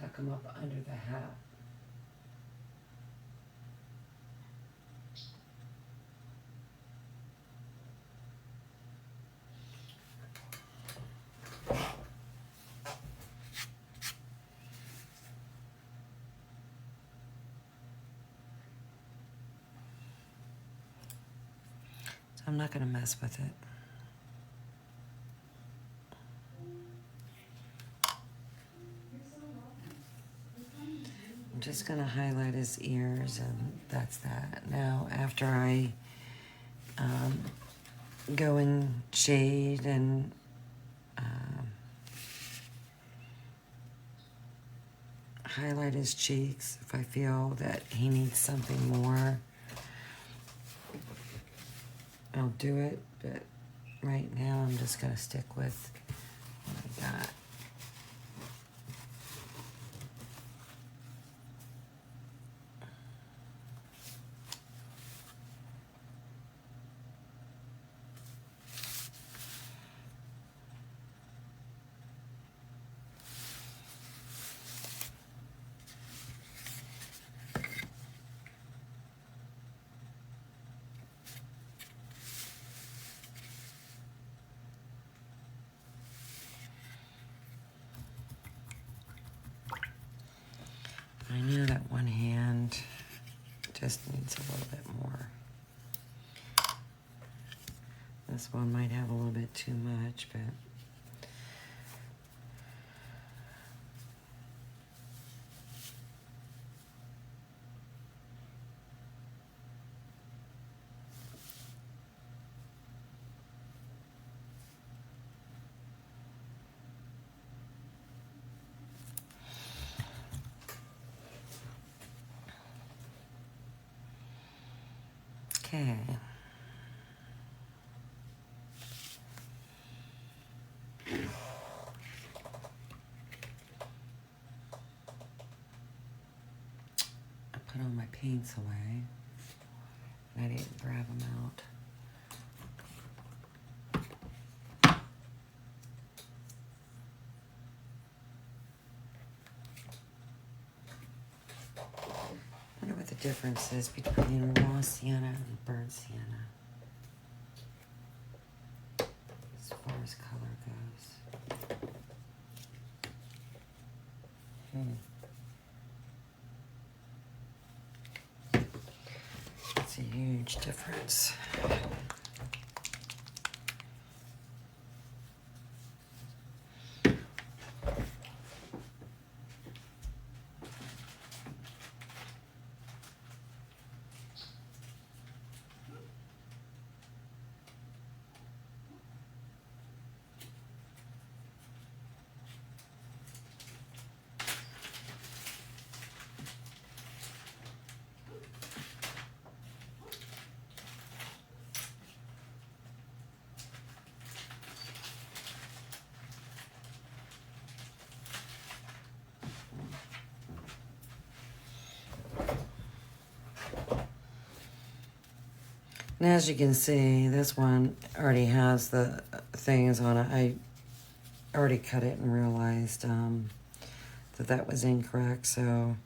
tuck them up under the hat. I'm not going to mess with it. I'm just going to highlight his ears, and that's that. Now, after I go in shade and highlight his cheeks, if I feel that he needs something more, I'll do it. But right now, I'm just going to stick with what I got. I know that one hand just needs a little bit more. This one might have a little bit too much, but okay. I put all my paints away, and I didn't grab them out. I wonder what the difference is between raw sienna and burnt sienna, as far as color goes. It's a huge difference. And as you can see, this one already has the things on it. I already cut it and realized that that was incorrect, so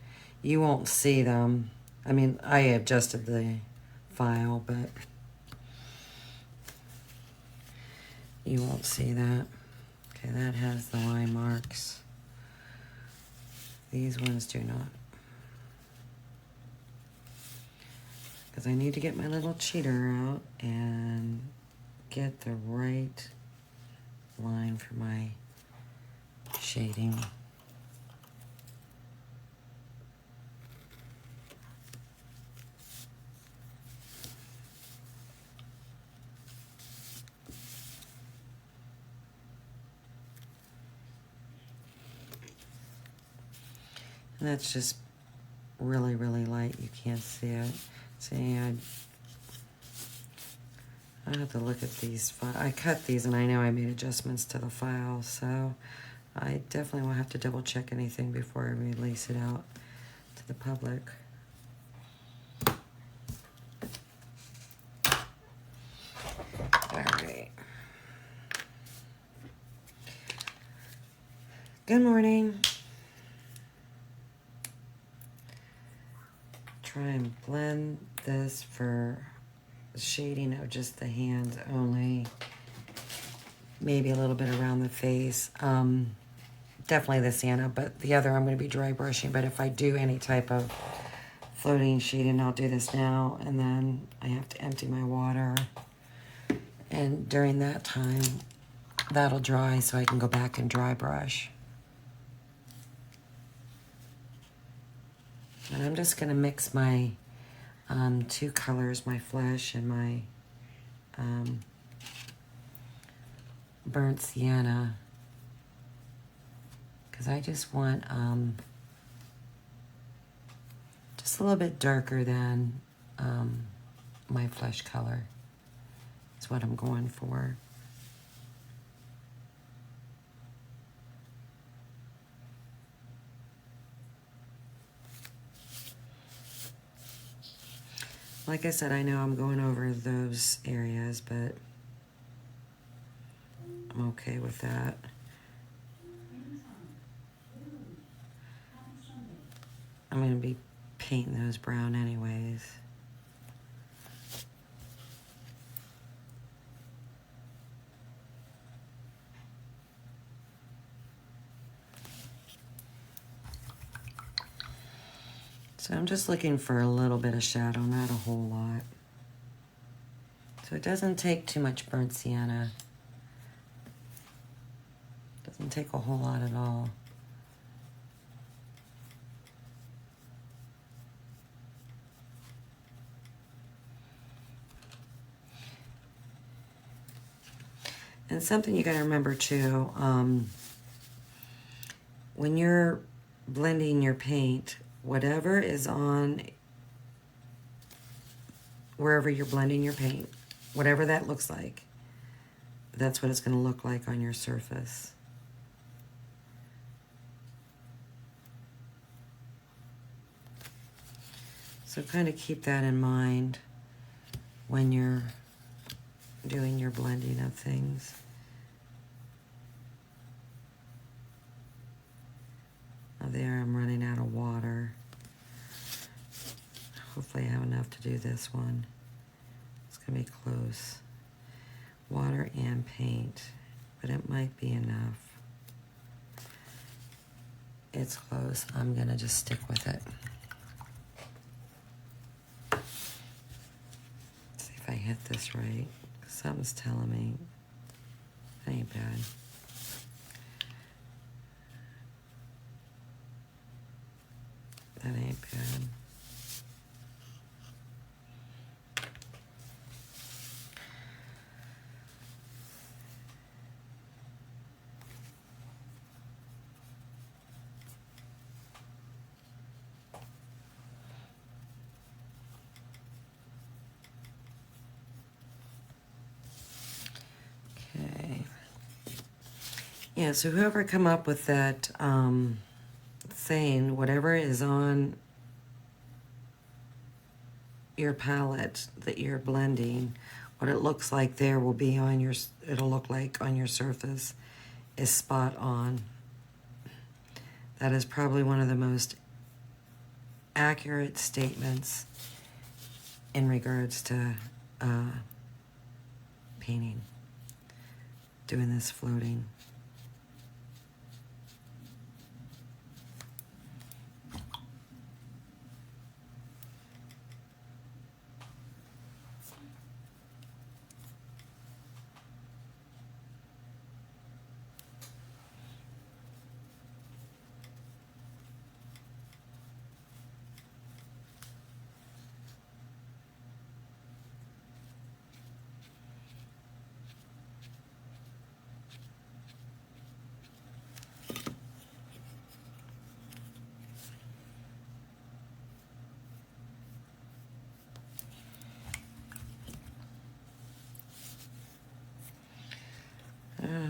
you won't see them. I mean, I adjusted the file, but you won't see that. Okay, that has the line marks. These ones do not. Because I need to get my little cheater out and get the right line for my shading. And that's just really, really light. You can't see it. See, I have to look at these. I cut these, and I know I made adjustments to the file, so I definitely will have to double check anything before I release it out to the public. All right. Good morning. Try and blend this for shading of just the hands only. Maybe a little bit around the face. Definitely the sienna, but the other I'm going to be dry brushing. But if I do any type of floating shading, I'll do this now, and then I have to empty my water. And during that time, that'll dry so I can go back and dry brush. And I'm just going to mix my two colors, my flesh and my burnt sienna, because I just want just a little bit darker than my flesh color. That's what I'm going for. Like I said, I know I'm going over those areas, but I'm okay with that. I'm going to be painting those brown anyways. So I'm just looking for a little bit of shadow, not a whole lot. So it doesn't take too much burnt sienna. Doesn't take a whole lot at all. And something you gotta remember too, when you're blending your paint, whatever is on wherever you're blending your paint, whatever that looks like, that's what it's gonna look like on your surface. So kind of keep that in mind when you're doing your blending of things. Now there, I'm running out of water. Hopefully I have enough to do this one. It's gonna be close. Water and paint, but it might be enough. It's close. I'm gonna just stick with it. See if I hit this right. Something's telling me that ain't bad. That ain't bad. Okay. Yeah, so whoever come up with that saying, whatever is on your palette that you're blending, what it looks like there will be on your, it'll look like on your surface, is spot on. That is probably one of the most accurate statements in regards to painting, doing this floating.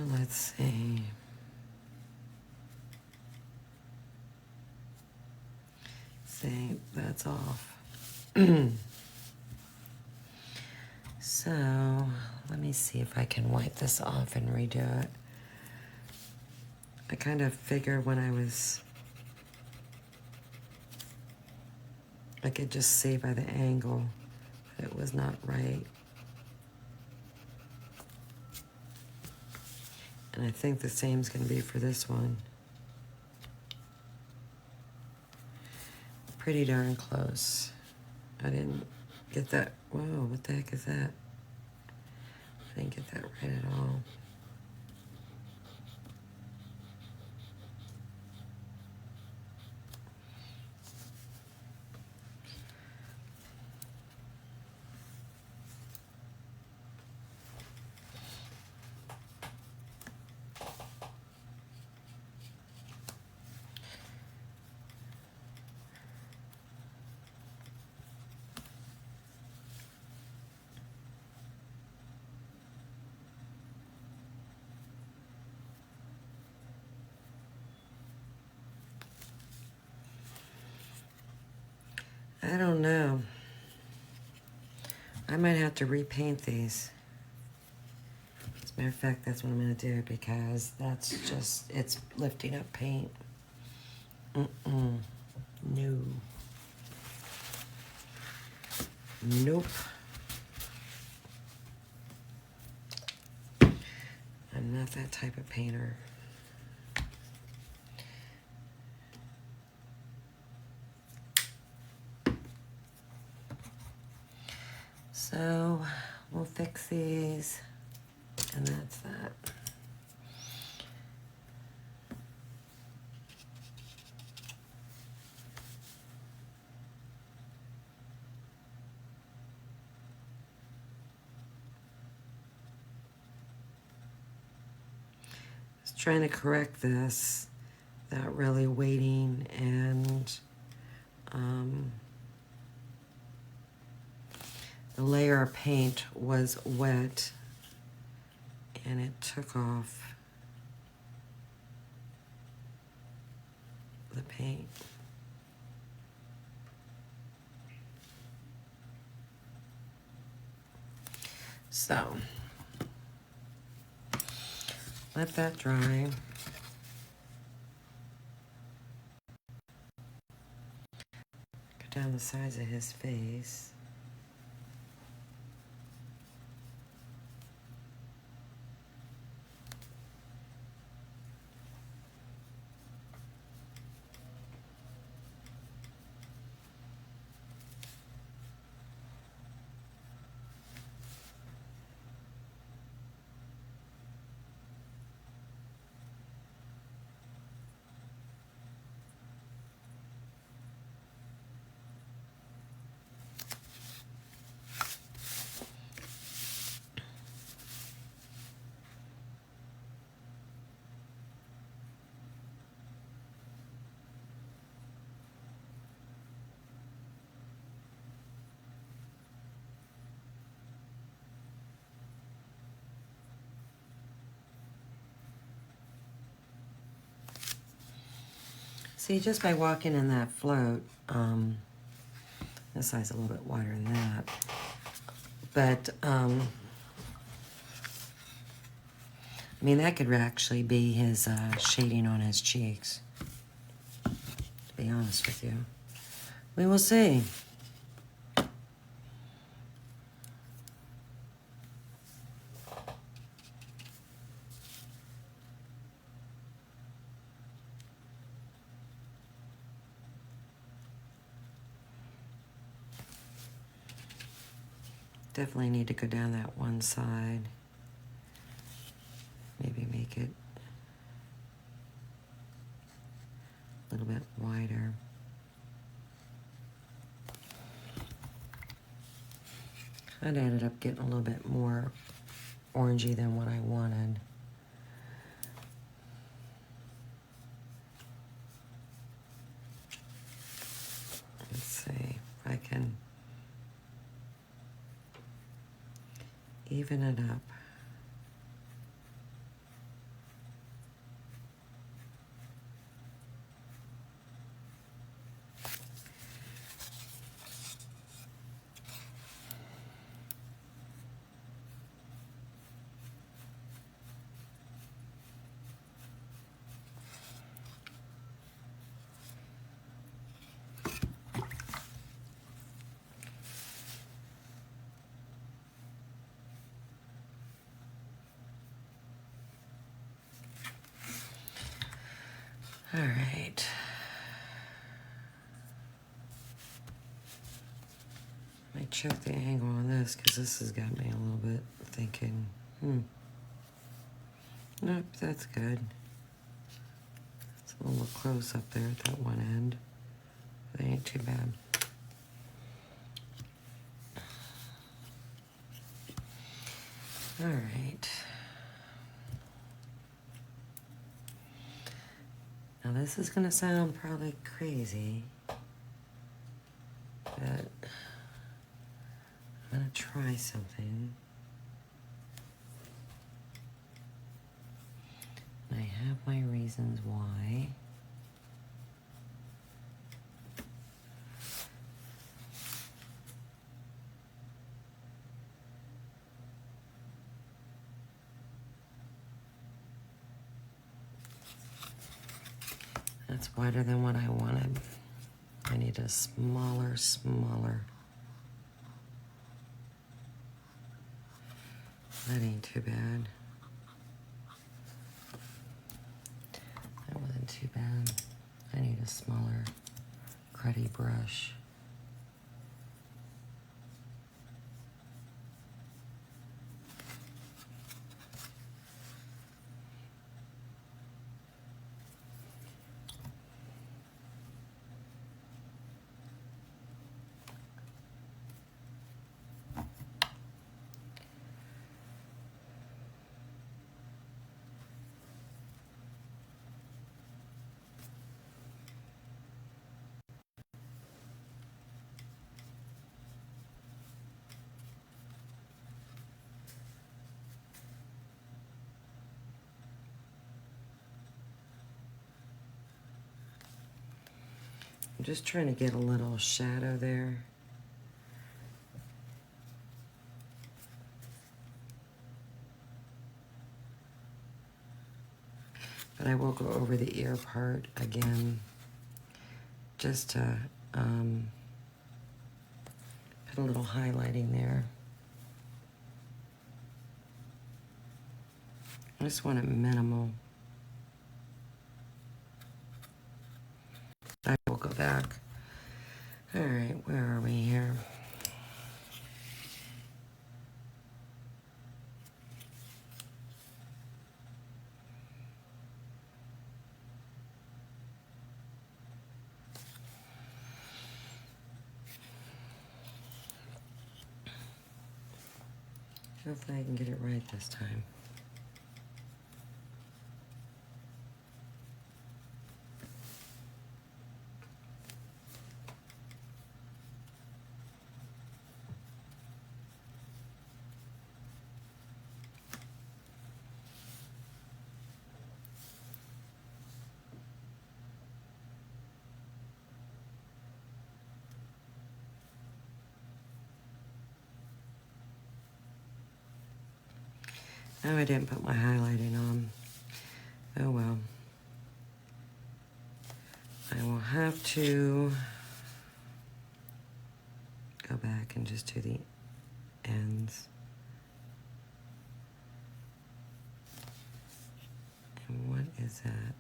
Let's see. See, that's off. So, let me see if I can wipe this off and redo it. I kind of figured when I could just see by the angle that it was not right. And I think the same's gonna be for this one. Pretty darn close. I didn't get that. Whoa, what the heck is that? I didn't get that right at all. I don't know. I might have to repaint these. As a matter of fact, that's what I'm going to do because that's just, it's lifting up paint. Mm-mm. No. Nope. I'm not that type of painter. So we'll fix these, and that's that. Just trying to correct this without really waiting, and the layer of paint was wet and it took off the paint. So let that dry. Go down the sides of his face. See, just by walking in that float, this side's a little bit wider than that, but I mean, that could actually be his shading on his cheeks, to be honest with you. We will see. Definitely need to go down that one side. Maybe make it a little bit wider. Kind of ended up getting a little bit more orangey than what I wanted. Let's see if I can even it up. All right. I check the angle on this because this has got me a little bit thinking. Nope, that's good. It's a little close up there at that one end. That ain't too bad. All right. Now this is gonna sound probably crazy, but I'm gonna try something. And I have my reasons why. That's wider than what I wanted. I need a smaller. That ain't too bad. That wasn't too bad. I need a smaller, cruddy brush. I'm just trying to get a little shadow there. But I will go over the ear part again, just to put a little highlighting there. I just want it minimal. I will go back. All right, where are we here? Hopefully I can get it right this time. Oh, I didn't put my highlighting on. Oh well. I will have to go back and just do the ends. And what is that?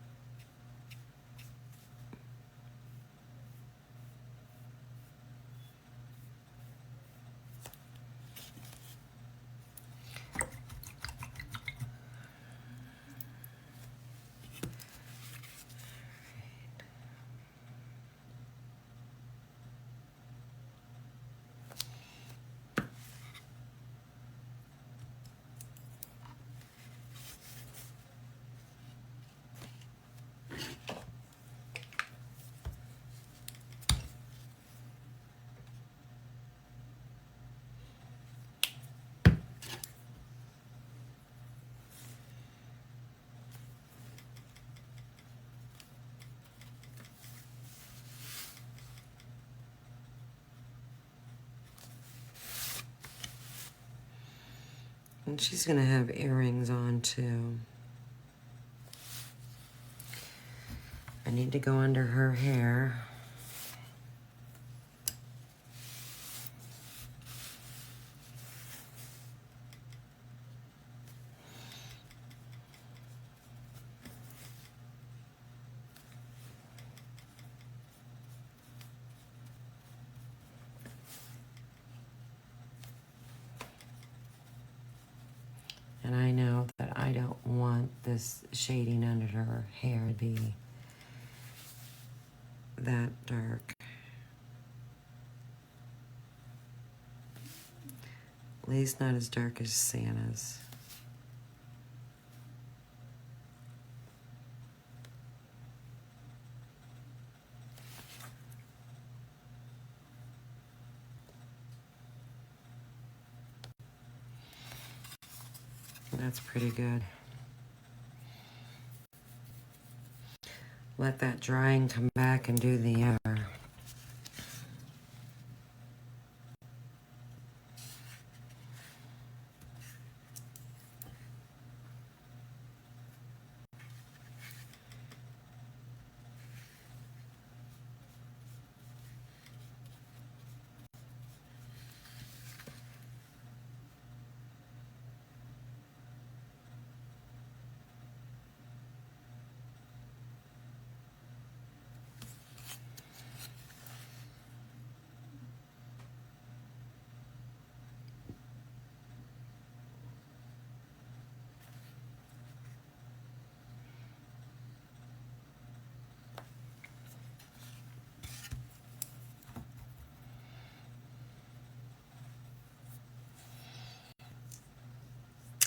And she's gonna have earrings on too. I need to go under her hair. And I know that I don't want this shading under her hair to be that dark. At least not as dark as Santa's. That's pretty good. Let that dry and come back and do the other.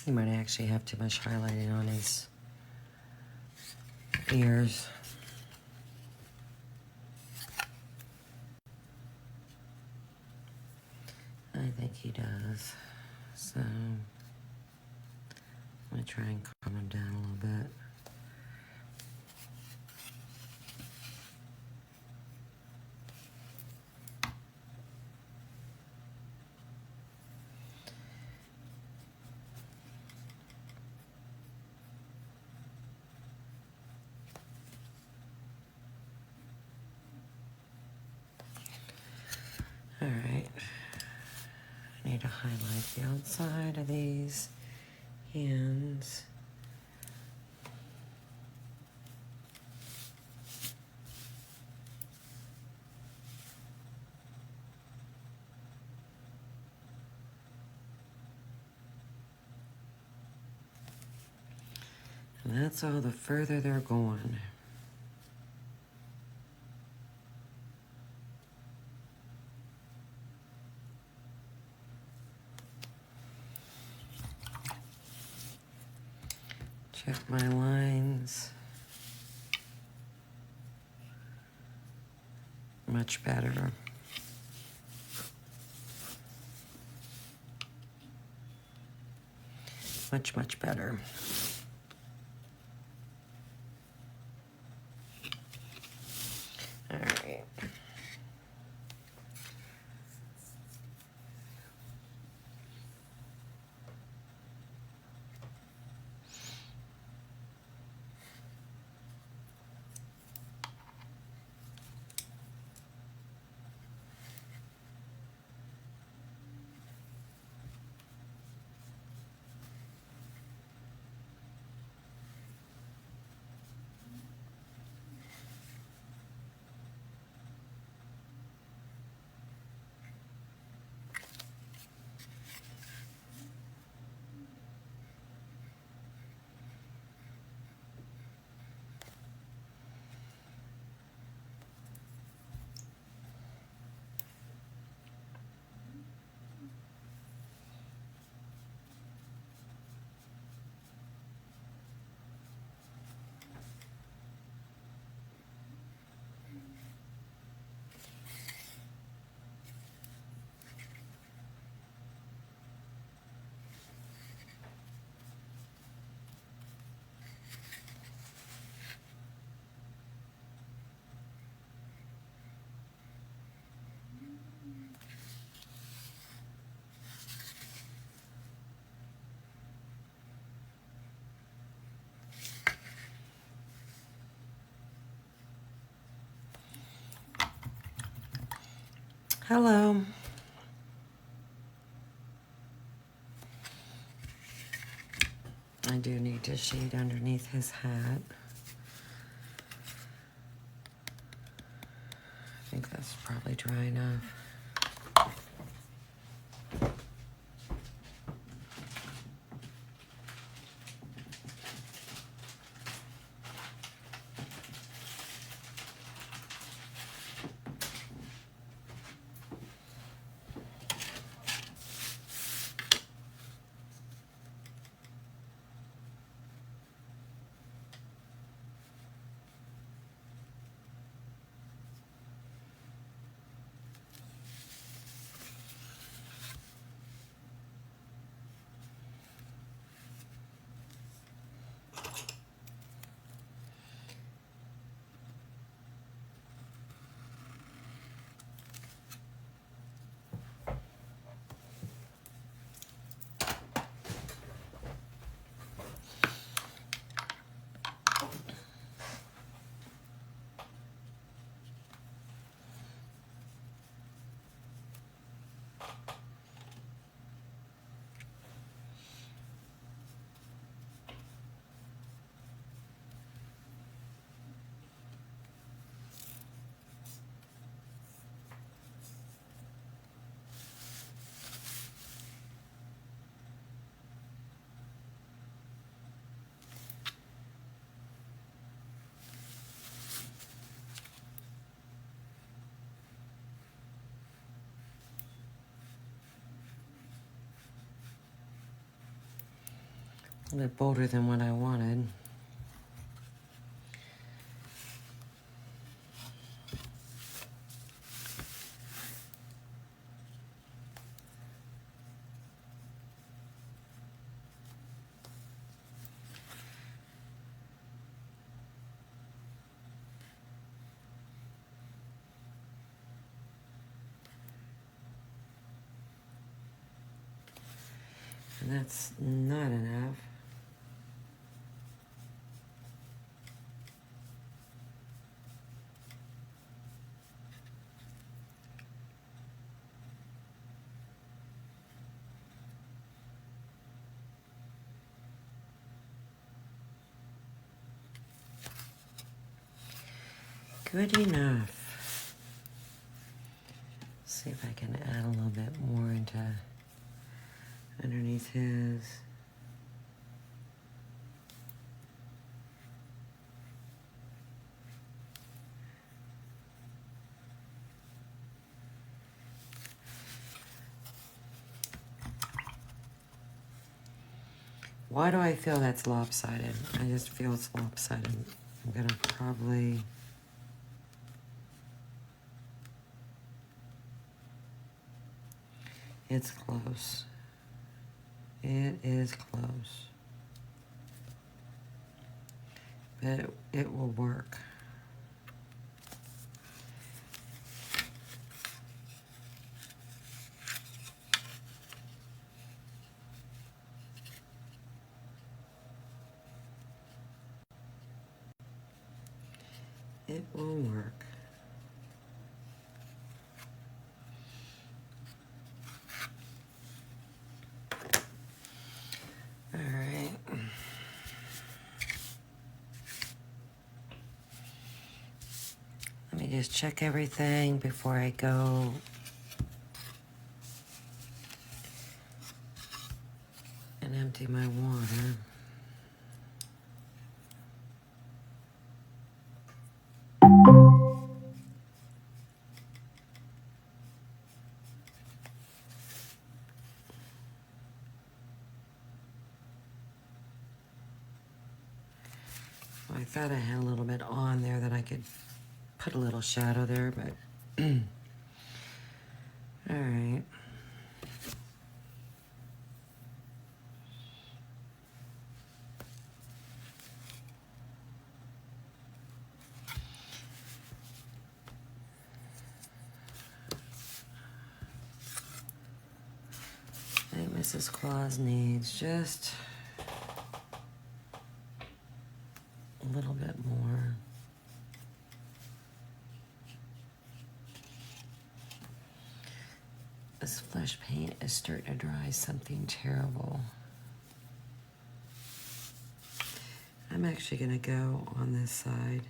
He might actually have too much highlighting on his ears. I think he does. So I'm gonna try and calm him down a little bit. All right. I need to highlight the outside of these hands. And that's all the further they're going. Check my lines. Much better. Much, much better. All right. Hello. I do need to shade underneath his hat. I think that's probably dry enough. A bit bolder than what I wanted. And that's not enough. Good enough. See if I can add a little bit more into underneath his. Why do I feel that's lopsided? I just feel it's lopsided. I'm gonna probably... It's close. It is close. But it will work. It will work. All right. Let me just check everything before I go. And empty my water. I thought I had a little bit on there that I could put a little shadow there, but all right. I think Mrs. Claus needs just a little bit more. This flesh paint is starting to dry something terrible. I'm actually gonna go on this side.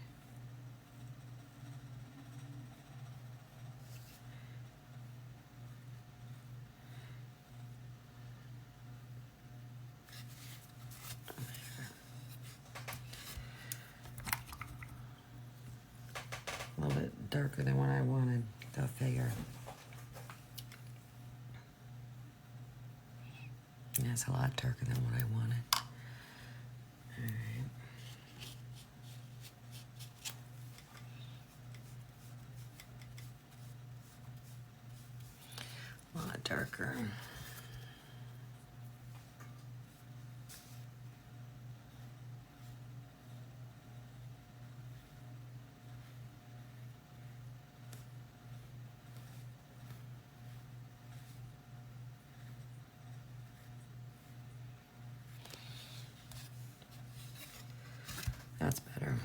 A little bit darker than what I wanted, go figure. That's a lot darker than what I wanted. All right. A lot darker. That's better.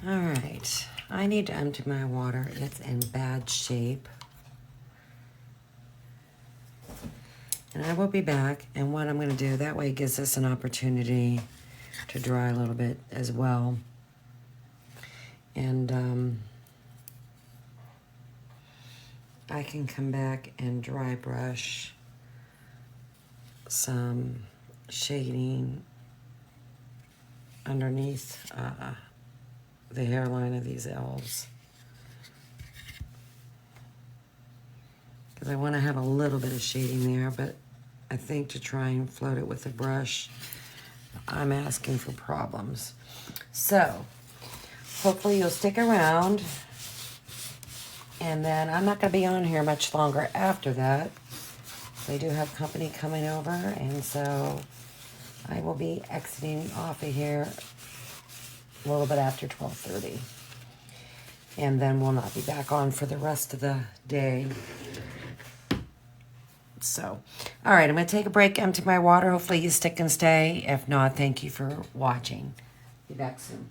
All right. I need to empty my water. It's in bad shape. And I will be back. And what I'm going to do, that way it gives us an opportunity to dry a little bit as well. And I can come back and dry brush some shading underneath the hairline of these elves. Because I want to have a little bit of shading there, but I think to try and float it with a brush, I'm asking for problems. So, hopefully you'll stick around. And then I'm not going to be on here much longer after that. They do have company coming over, and so I will be exiting off of here a little bit after 12:30. And then we'll not be back on for the rest of the day. So, all right, I'm going to take a break, empty my water. Hopefully you stick and stay. If not, thank you for watching. Be back soon.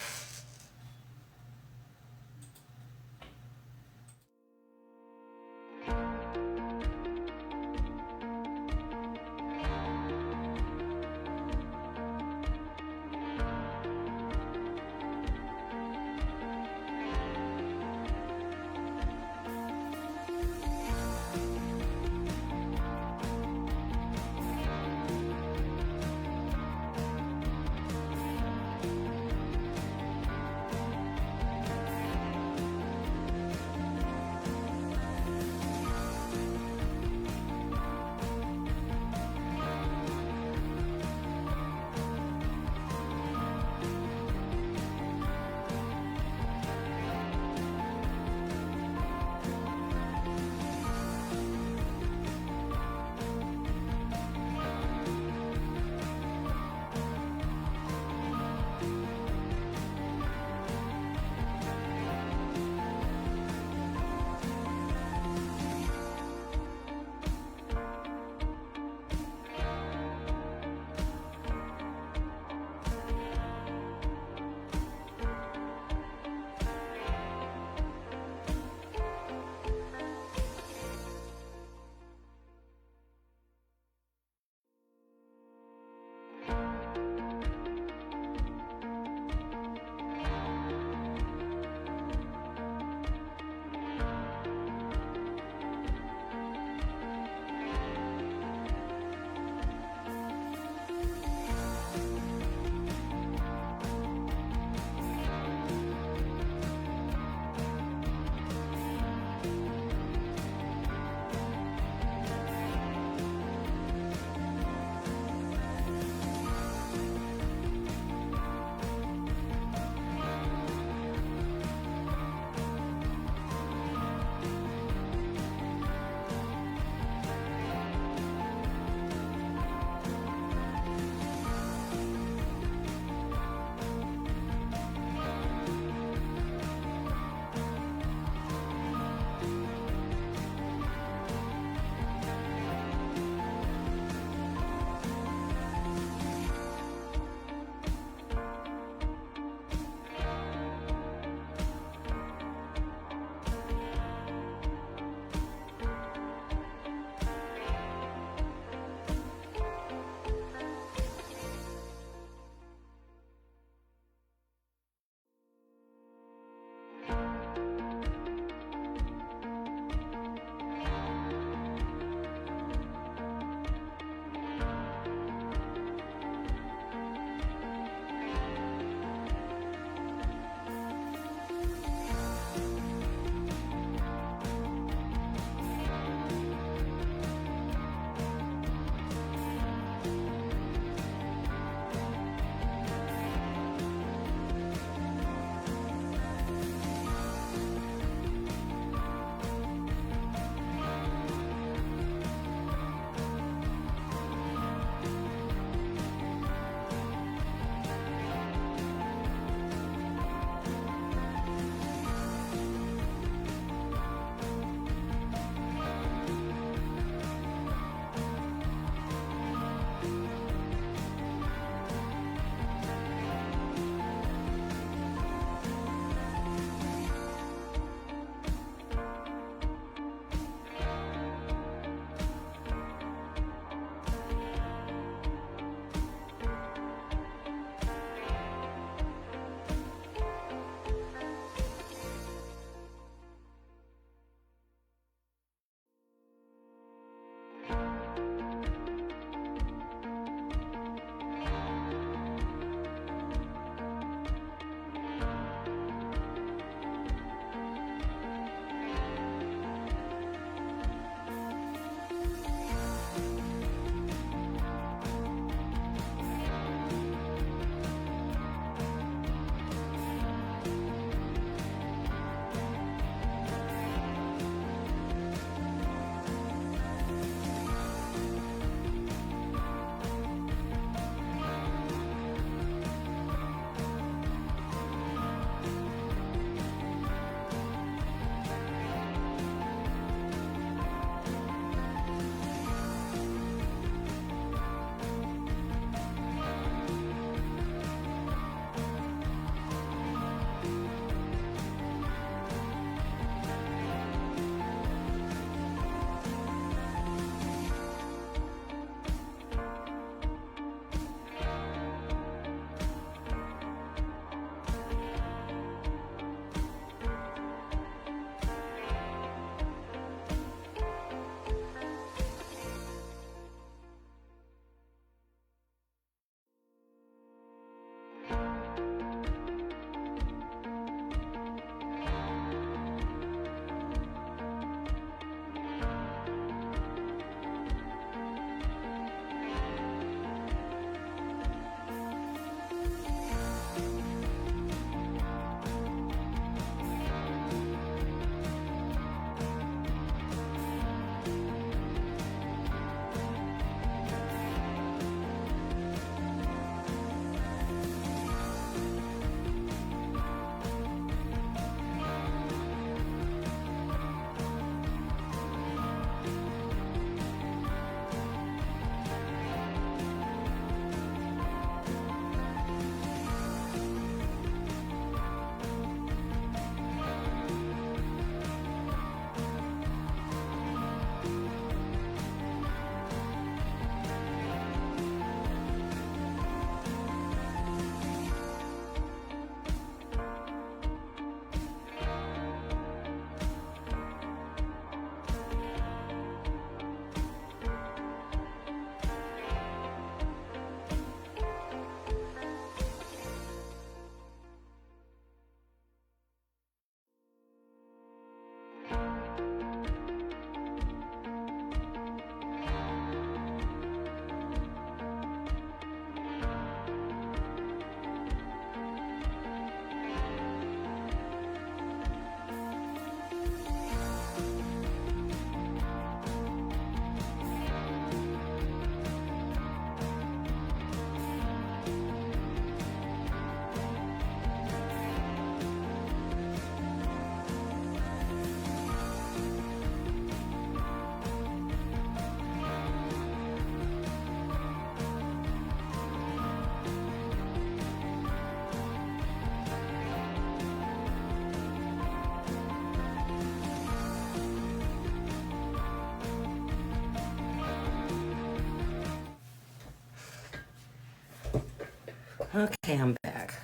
Okay, I'm back.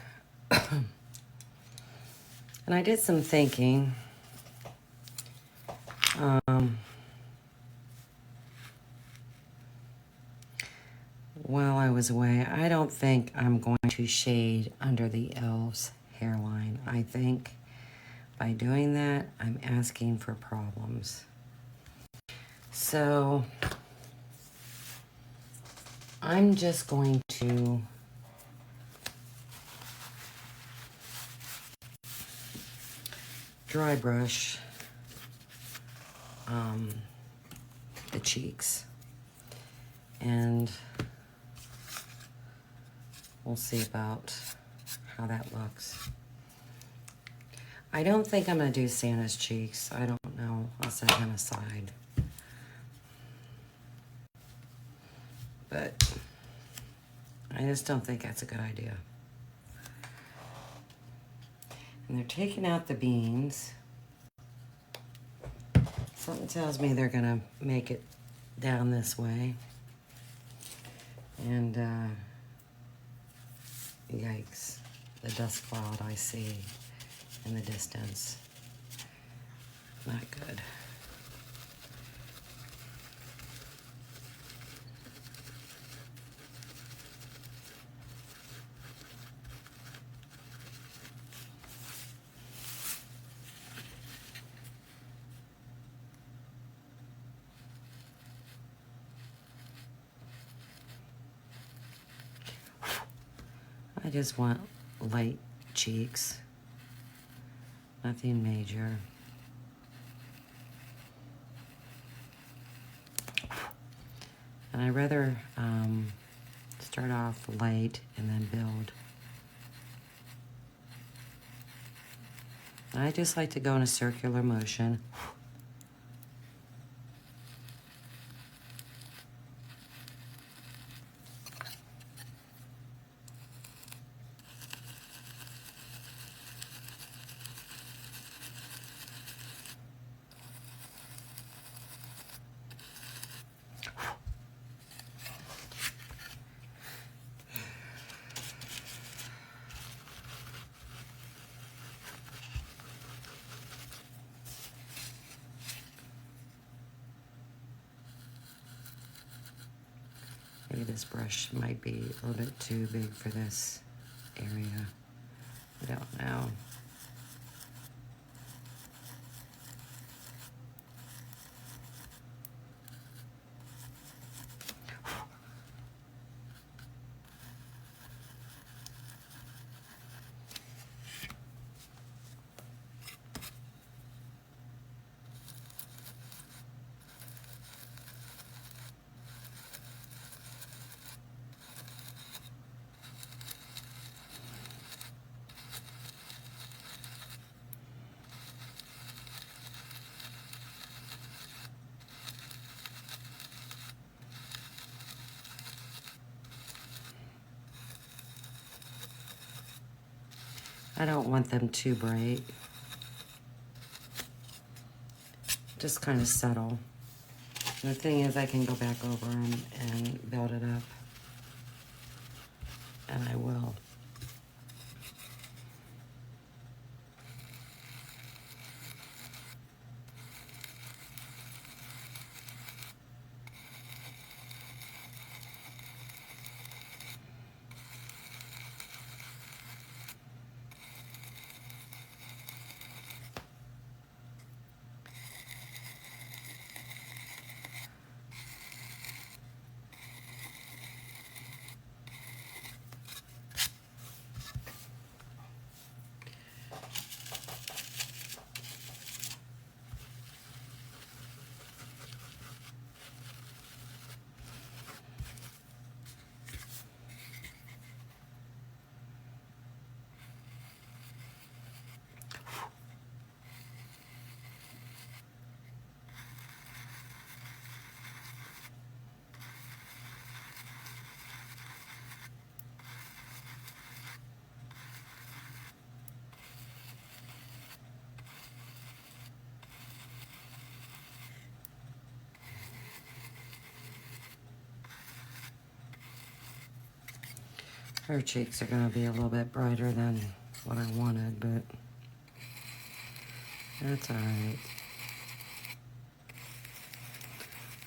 And I did some thinking. While I was away, I don't think I'm going to shade under the elves' hairline. I think by doing that, I'm asking for problems. So I'm just going to dry brush the cheeks, and we'll see about how that looks. I don't think I'm going to do Santa's cheeks. I don't know. I'll set him aside. But I just don't think that's a good idea. And they're taking out the beans. Something tells me they're going to make it down this way. And yikes, the dust cloud I see in the distance. Not good. I just want light cheeks. Nothing major. And I'd rather start off light and then build. I just like to go in a circular motion. Maybe this brush might be a little bit too big for this area. I don't know. I don't want them too bright. Just kind of subtle. The thing is, I can go back over and build it up. And I will. Her cheeks are gonna be a little bit brighter than what I wanted, but that's alright.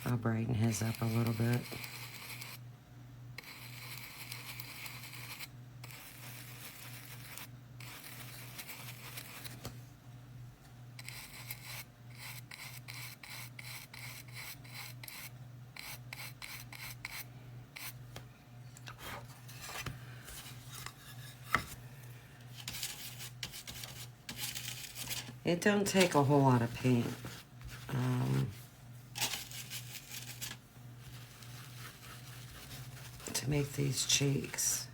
I'll brighten his up a little bit. It don't take a whole lot of paint. To make these cheeks.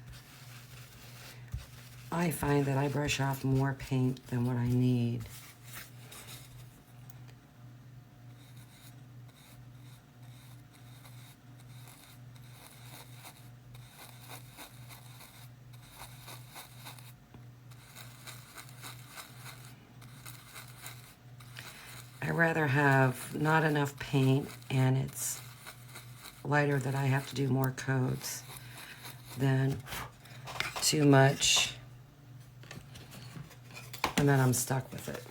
I find that I brush off more paint than what I need. I rather have not enough paint and it's lighter that I have to do more coats than too much and then I'm stuck with it.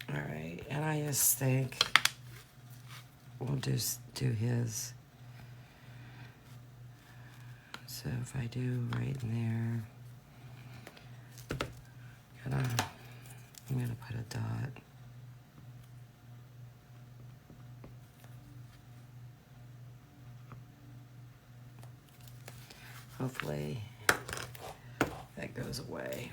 All right, and I just think we'll just do his. So if I do right in there, I'm gonna put a dot. Hopefully that goes away.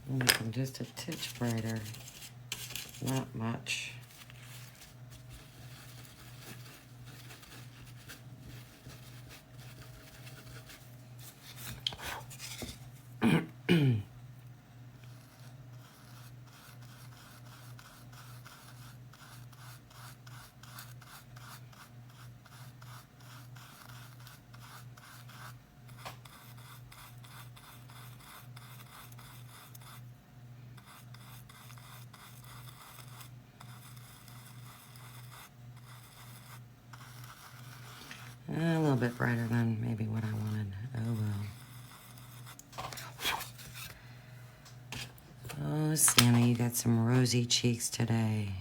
Make them just a titch brighter, not much. A little bit brighter than maybe what I wanted. Oh well. Oh, Santa, you got some rosy cheeks today.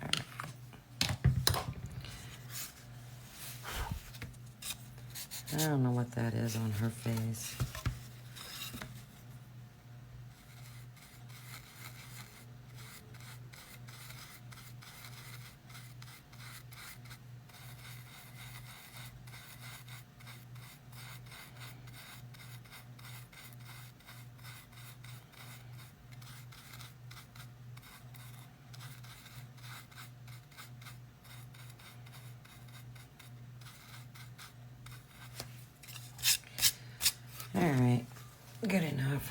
All right. I don't know what that is on her face. All right, good enough.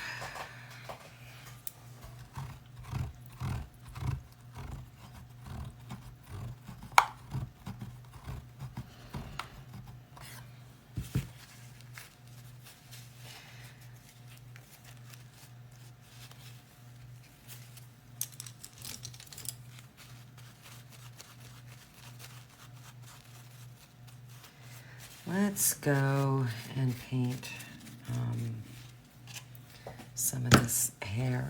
Let's go and paint some of this hair.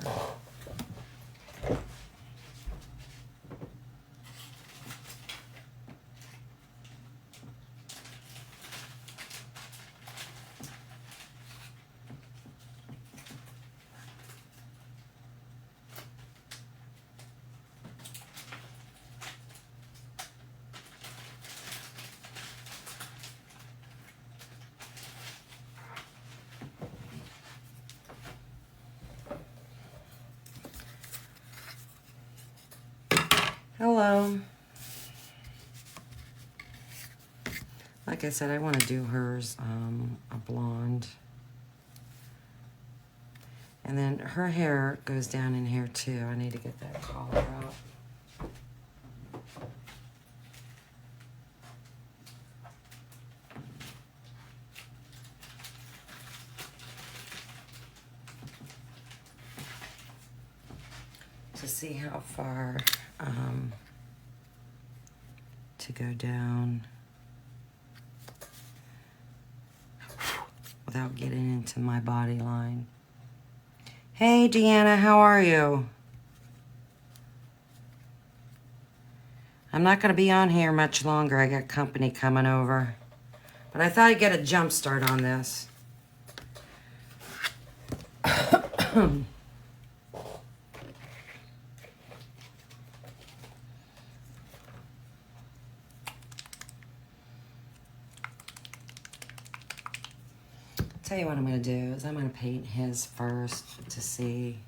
Hello. Like I said, I want to do hers a blonde. And then her hair goes down in here too. I need to get that collar out. To see how far to go down without getting into my body line. Hey, Deanna, how are you? I'm not going to be on here much longer. I got company coming over. But I thought I'd get a jump start on this. Tell you what I'm going to do is I'm going to paint his first to see.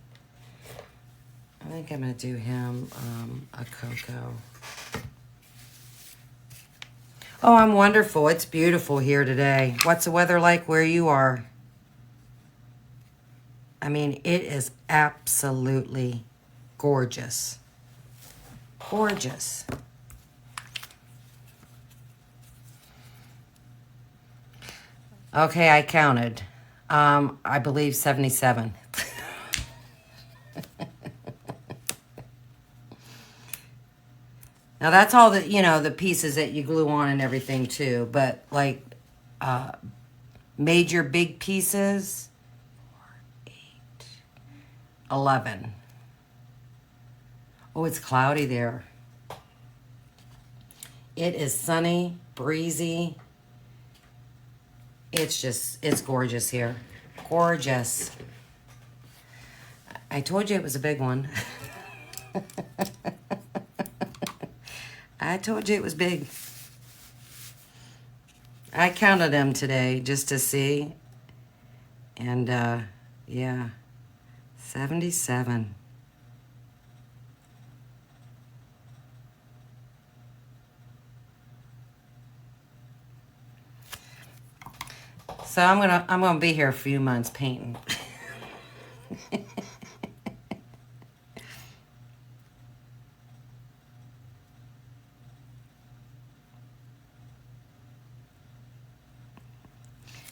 I think I'm going to do him a cocoa. Oh, I'm wonderful. It's beautiful here today. What's the weather like where you are? I mean, it is absolutely gorgeous. Gorgeous. Okay, I counted. I believe 77. Now that's all the, the pieces that you glue on and everything too. But like major big pieces, 4, 8, 11. Oh, it's cloudy there. It is sunny, breezy. It's gorgeous here. Gorgeous. I told you it was a big one. I told you it was big. I counted them today just to see. And, yeah, 77. So I'm gonna be here a few months painting.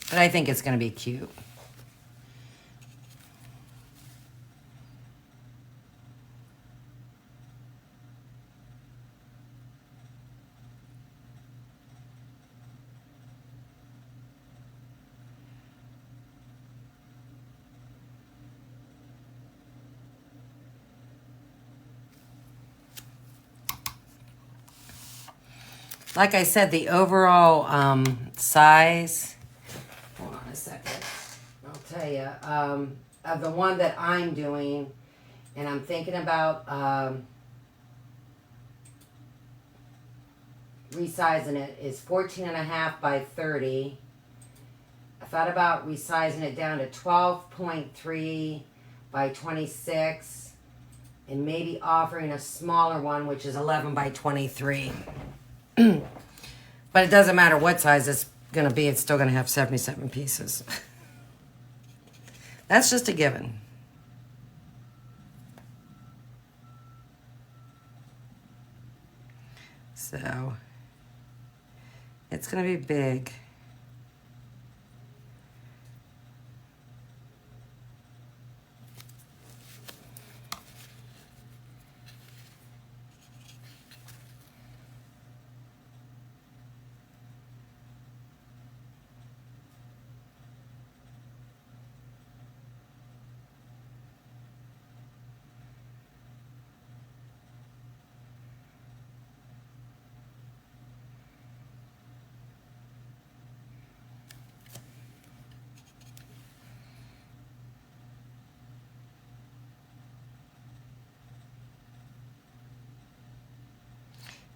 But I think it's gonna be cute. Like I said, the overall size, hold on a second, I'll tell you, of the one that I'm doing, and I'm thinking about resizing it, is 14.5 by 30. I thought about resizing it down to 12.3 by 26, and maybe offering a smaller one, which is 11 by 23. But it doesn't matter what size it's going to be. It's still going to have 77 pieces. That's just a given. So, it's going to be big.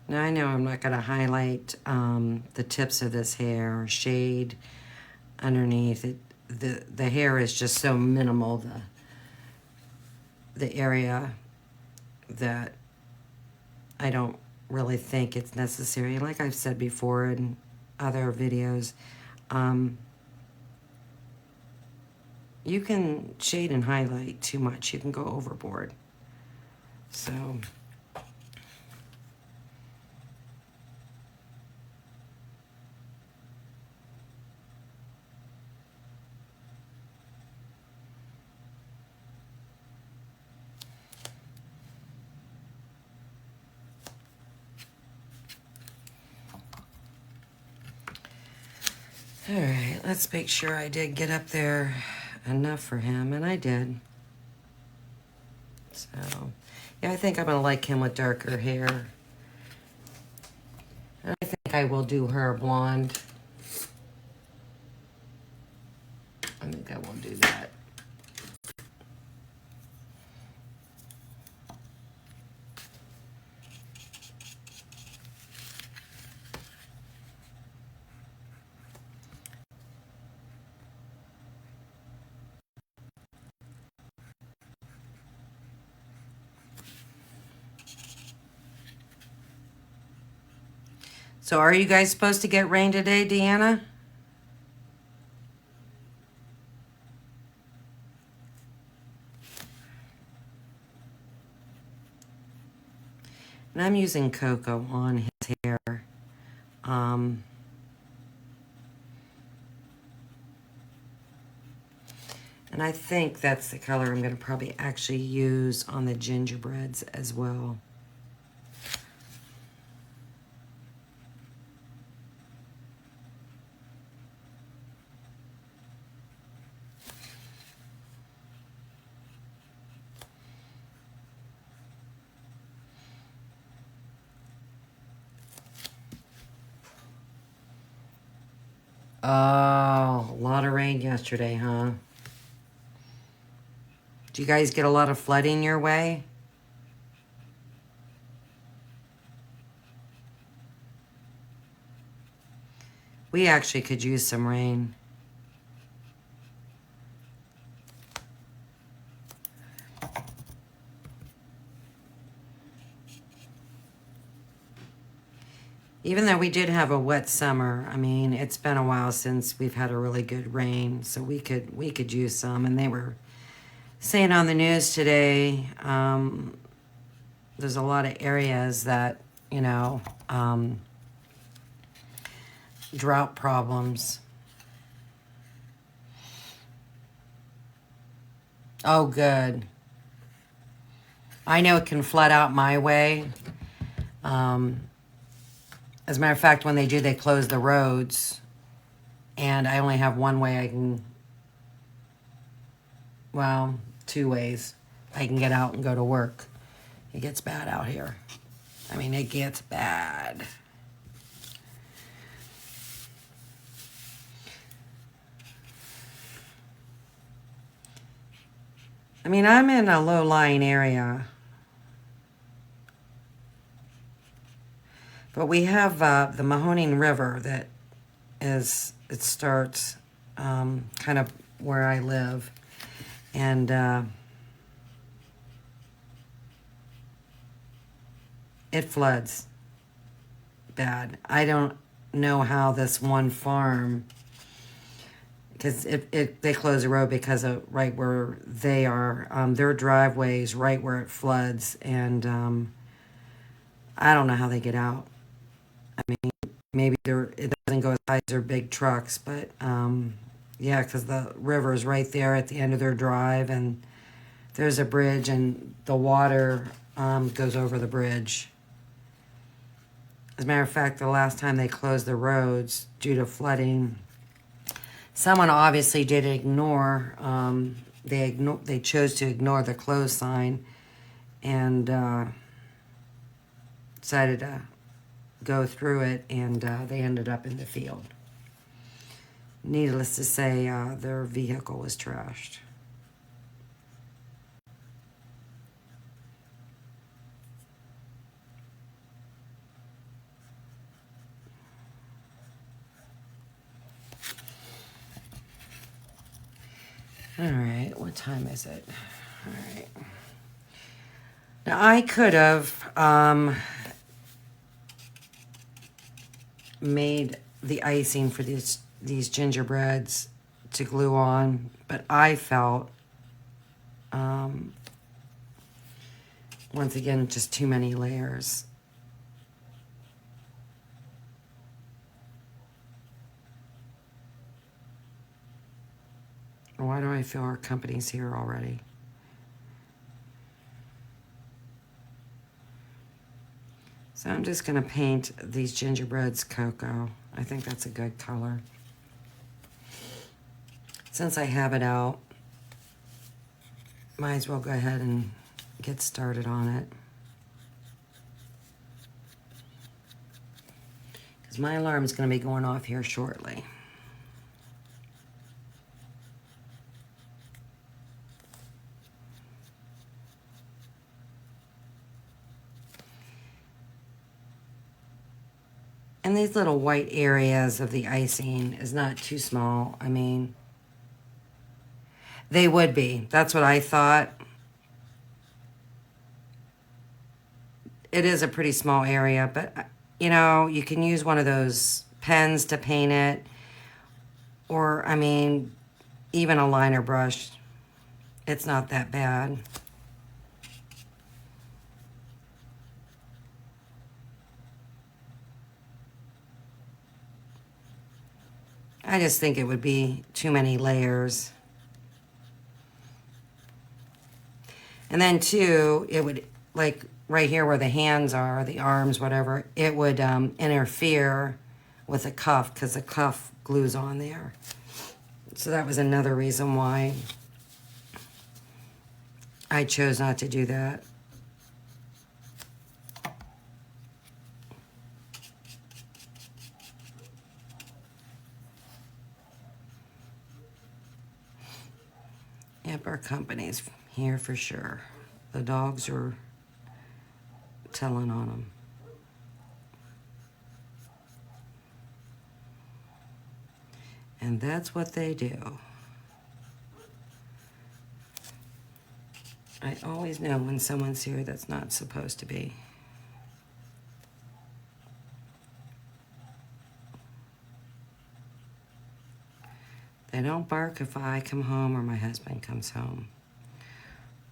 Now I know I'm not going to highlight the tips of this hair or shade underneath it. The hair is just so minimal, the area that I don't really think it's necessary. Like I've said before in other videos, you can shade and highlight too much. You can go overboard. So, all right, let's make sure I did get up there enough for him, and I did. So, yeah, I think I'm gonna like him with darker hair. And I think I will do her blonde. I think I will do that. So are you guys supposed to get rain today, Deanna? And I'm using cocoa on his hair. And I think that's the color I'm going to probably actually use on the gingerbreads as well. Oh, a lot of rain yesterday, huh? Do you guys get a lot of flooding your way? We actually could use some rain. Even though we did have a wet summer, I mean, it's been a while since we've had a really good rain, so we could use some. And they were saying on the news today, there's a lot of areas that, you know, drought problems. Oh, good. I know it can flood out my way. As a matter of fact, when they do, they close the roads. And I only have one way I can, well, two ways I can get out and go to work. It gets bad out here. I mean, it gets bad. I mean, I'm in a low-lying area. But we have the Mahoning River that it starts kind of where I live. And it floods bad. I don't know how this one farm, because they close the road because of right where they are. Their driveway is right where it floods. And I don't know how they get out. I mean, maybe it doesn't go as high as their big trucks, but yeah, because the river is right there at the end of their drive, and there's a bridge, and the water goes over the bridge. As a matter of fact, the last time they closed the roads due to flooding, someone obviously did ignore. They chose to ignore the close sign, and decided to go through it, and they ended up in the field. Needless to say, their vehicle was trashed. All right, what time is it? All right. Now, I could have made the icing for these gingerbreads to glue on, but I felt, once again, just too many layers. Why do I feel our company's here already? So I'm just going to paint these gingerbreads cocoa. I think that's a good color. Since I have it out, might as well go ahead and get started on it. Because my alarm is going to be going off here shortly. And these little white areas of the icing is not too small. I mean, they would be. That's what I thought. It is a pretty small area, but you know, you can use one of those pens to paint it. Or, I mean, even a liner brush. It's not that bad. I just think it would be too many layers. And then too, it would, like right here where the hands are, the arms, whatever, it would interfere with the cuff because the cuff glues on there. So that was another reason why I chose not to do that. Yep, our company's here for sure. The dogs are telling on them. And that's what they do. I always know when someone's here that's not supposed to be. They don't bark if I come home or my husband comes home.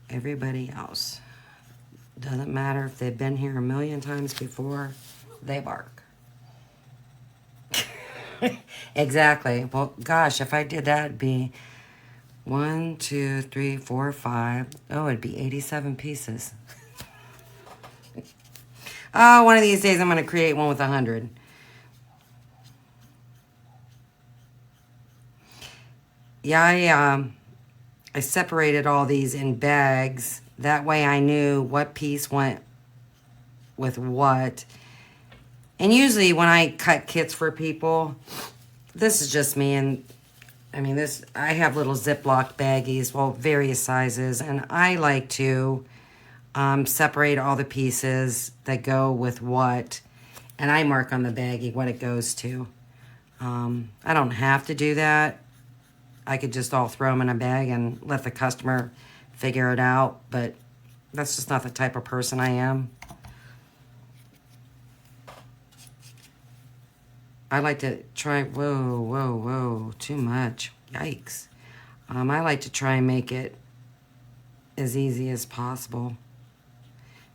Everybody else. Doesn't matter if they've been here a million times before, they bark. Exactly. Well, gosh, if I did that, it'd be 1, 2, 3, 4, 5. Oh, it'd be 87 pieces. Oh, one of these days I'm going to create one with 100. Yeah, I separated all these in bags. That way I knew what piece went with what. And usually when I cut kits for people, this is just me, and I mean this, I have little Ziploc baggies, well, various sizes, and I like to separate all the pieces that go with what, and I mark on the baggie what it goes to. I don't have to do that. I could just all throw them in a bag and let the customer figure it out, but that's just not the type of person I am. I like to try, whoa, too much. Yikes. I like to try and make it as easy as possible.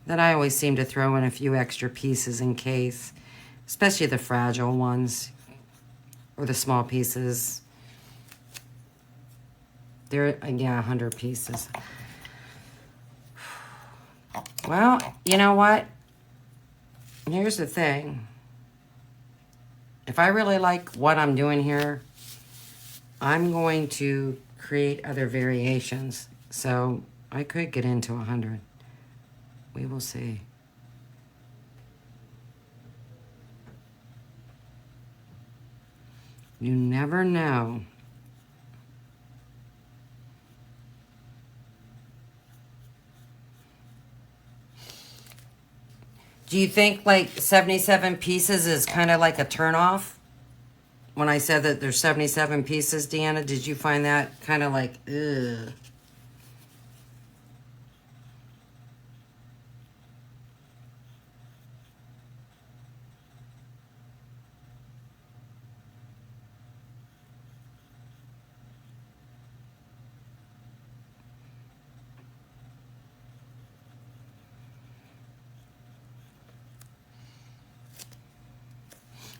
Then I always seem to throw in a few extra pieces in case, especially the fragile ones or the small pieces. There, yeah, 100 pieces. Well, you know what? Here's the thing. If I really like what I'm doing here, I'm going to create other variations. So I could get into 100. We will see. You never know. Do you think like 77 pieces is kind of like a turnoff? When I said that there's 77 pieces, Deanna, did you find that kind of like, ugh?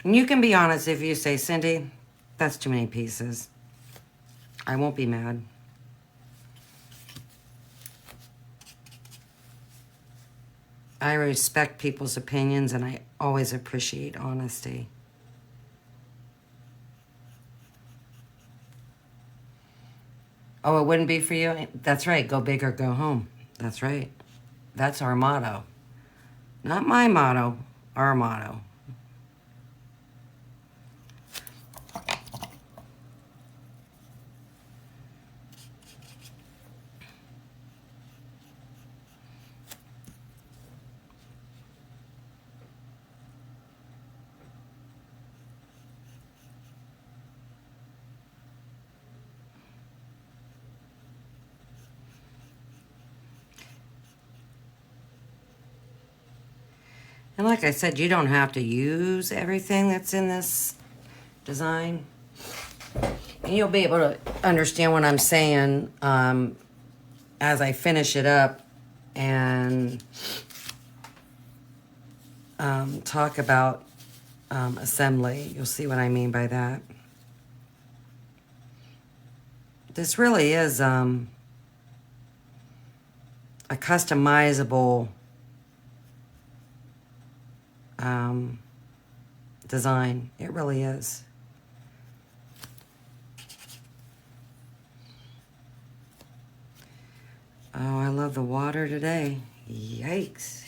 And you can be honest if you say, Cindy, that's too many pieces. I won't be mad. I respect people's opinions and I always appreciate honesty. Oh, it wouldn't be for you? That's right. Go big or go home. That's right. That's our motto. Not my motto, our motto. And like I said, you don't have to use everything that's in this design. And you'll be able to understand what I'm saying as I finish it up and talk about assembly. You'll see what I mean by that. This really is a customizable design. It really is. Oh, I love the water today. Yikes.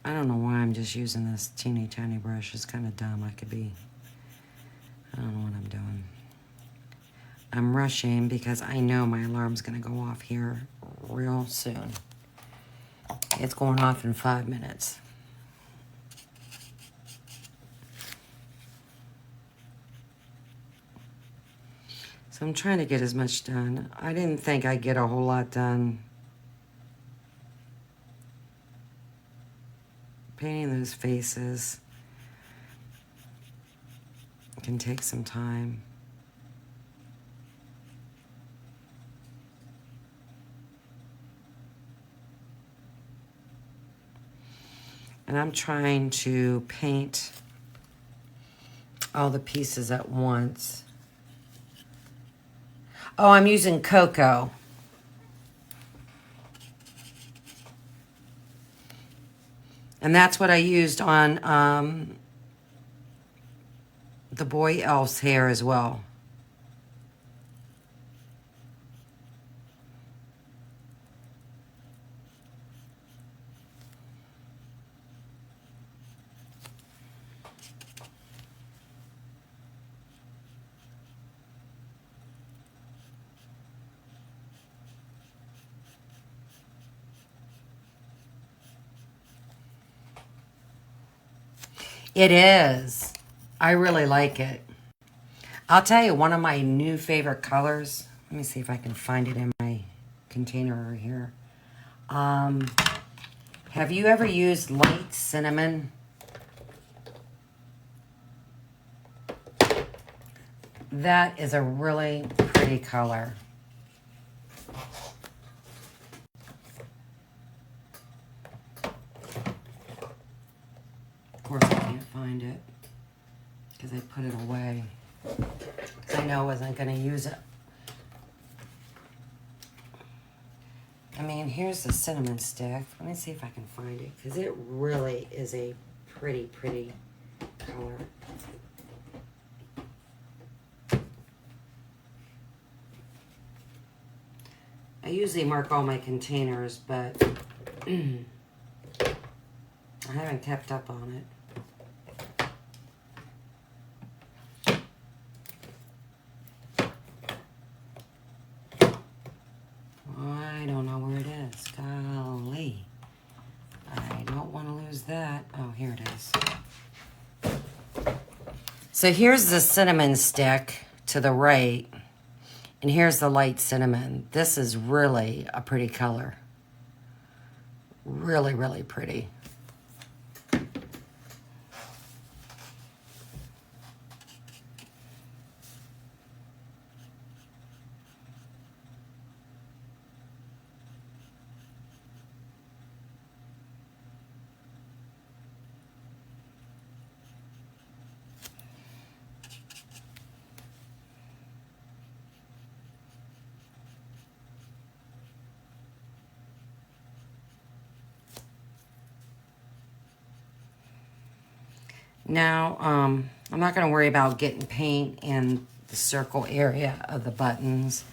I don't know why I'm just using this teeny tiny brush. It's kind of dumb. I don't know what I'm doing. I'm rushing because I know my alarm's going to go off here real soon. It's going off in 5 minutes. So I'm trying to get as much done. I didn't think I'd get a whole lot done. Painting those faces can take some time. And I'm trying to paint all the pieces at once. Oh, I'm using Cocoa. And that's what I used on the boy elf's hair as well. It is. I really like it. I'll tell you, one of my new favorite colors. Let me see if I can find it in my container over here. Have you ever used light cinnamon? That is a really pretty color. Of course, I can't find it because I put it away. Because I know I wasn't going to use it. I mean, here's the cinnamon stick. Let me see if I can find it because it really is a pretty, pretty color. I usually mark all my containers, but I haven't kept up on it. I don't know where it is. Golly. I don't want to lose that. Oh, here it is. So here's the cinnamon stick to the right, and here's the light cinnamon. This is really a pretty color. Really, really pretty. Now, I'm not going to worry about getting paint in the circle area of the buttons,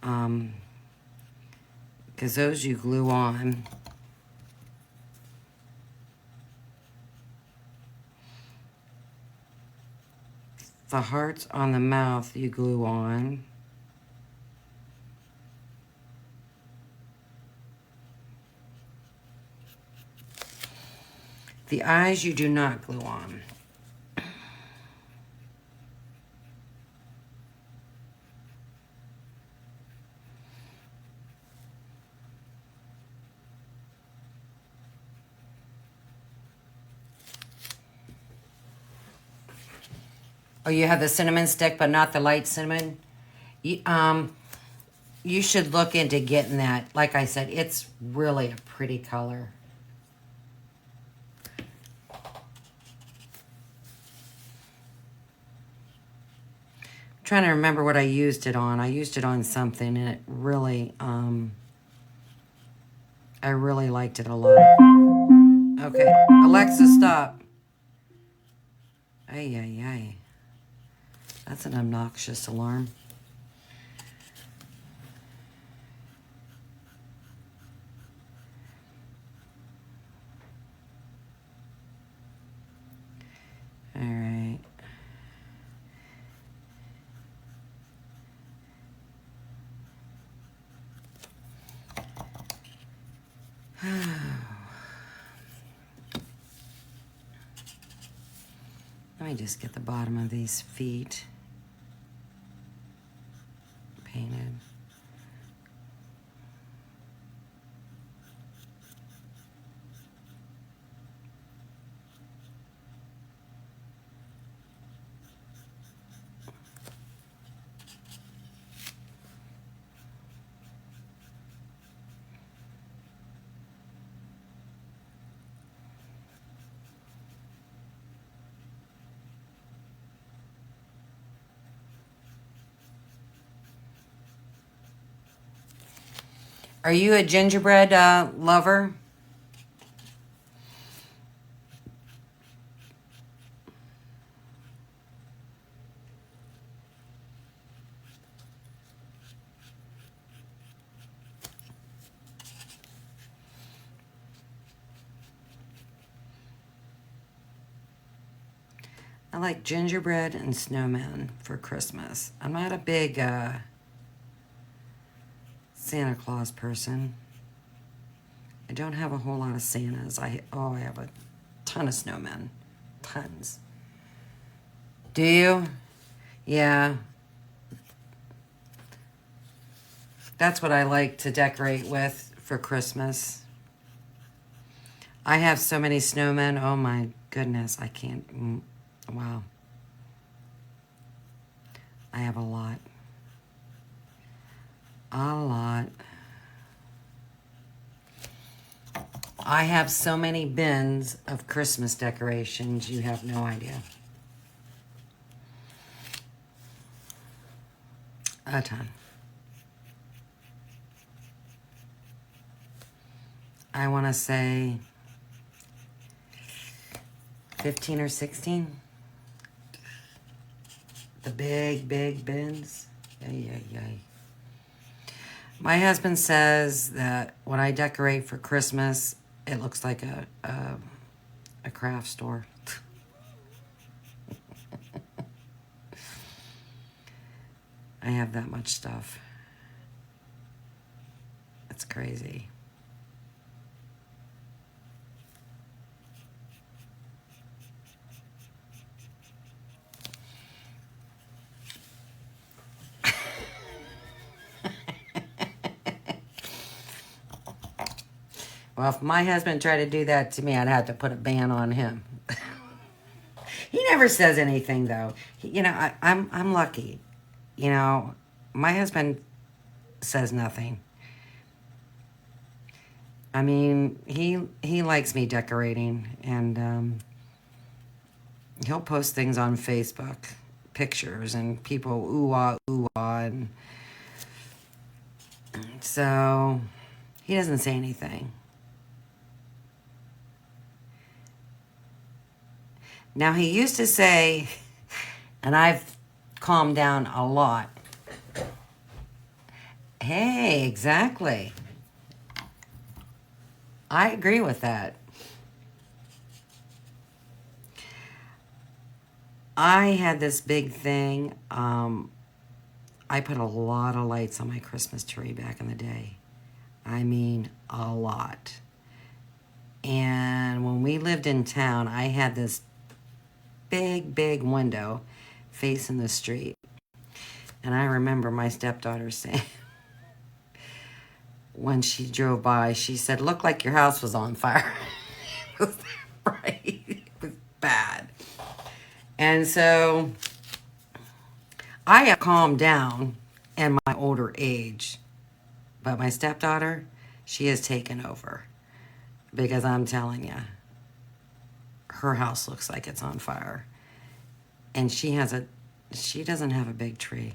because those you glue on. The hearts on the mouth you glue on. The eyes you do not glue on. Oh, you have the cinnamon stick, but not the light cinnamon? You should look into getting that. Like I said, it's really a pretty color. I'm trying to remember what I used it on. I used it on something, and it really, I really liked it a lot. Okay, Alexa, stop. Ay, ay, ay. That's an obnoxious alarm. All right. Let me just get the bottom of these feet painted. Are you a gingerbread lover? I like gingerbread and snowmen for Christmas. I'm not a big Santa Claus person. I don't have a whole lot of Santas. I have a ton of snowmen. Tons. Do you? Yeah. That's what I like to decorate with for Christmas. I have so many snowmen. Oh my goodness, I can't. Wow. I have a lot. A lot. I have so many bins of Christmas decorations, you have no idea. A ton. I want to say 15 or 16. The big, big bins. Yay, yay, yay. My husband says that when I decorate for Christmas, it looks like a craft store. I have that much stuff. It's crazy. Well, if my husband tried to do that to me, I'd have to put a ban on him. He never says anything though. I'm lucky. My husband says nothing. I mean, he likes me decorating, and he'll post things on Facebook, pictures, and people ooh ah, and so he doesn't say anything. Now he used to say, and I've calmed down a lot. Hey, exactly. I agree with that. I had this big thing. I put a lot of lights on my Christmas tree back in the day. I mean, a lot. And when we lived in town, I had this big window facing the street. And I remember my stepdaughter saying, when she drove by, she said, "Looked like your house was on fire." It was right. It was bad. And so I have calmed down in my older age. But my stepdaughter, she has taken over. Because I'm telling you, her house looks like it's on fire. And she doesn't have a big tree.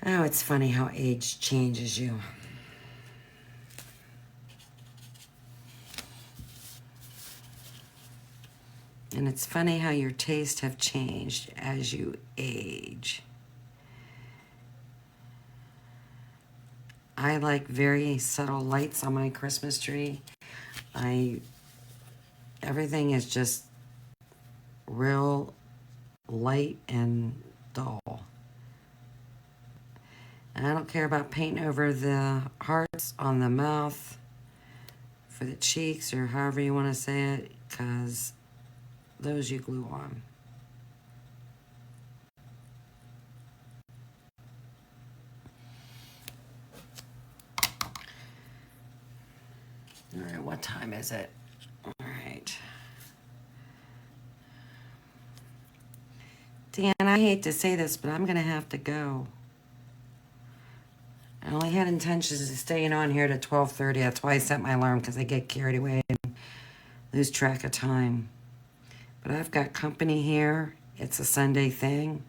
Oh, it's funny how age changes you. And it's funny how your tastes have changed as you age. I like very subtle lights on my Christmas tree. Everything is just real light and dull. And I don't care about painting over the hearts on the mouth, for the cheeks, or however you want to say it, because those you glue on. All right, what time is it? All right. Dan, I hate to say this, but I'm going to have to go. I only had intentions of staying on here to 12:30. That's why I set my alarm, because I get carried away and lose track of time. But I've got company here. It's a Sunday thing.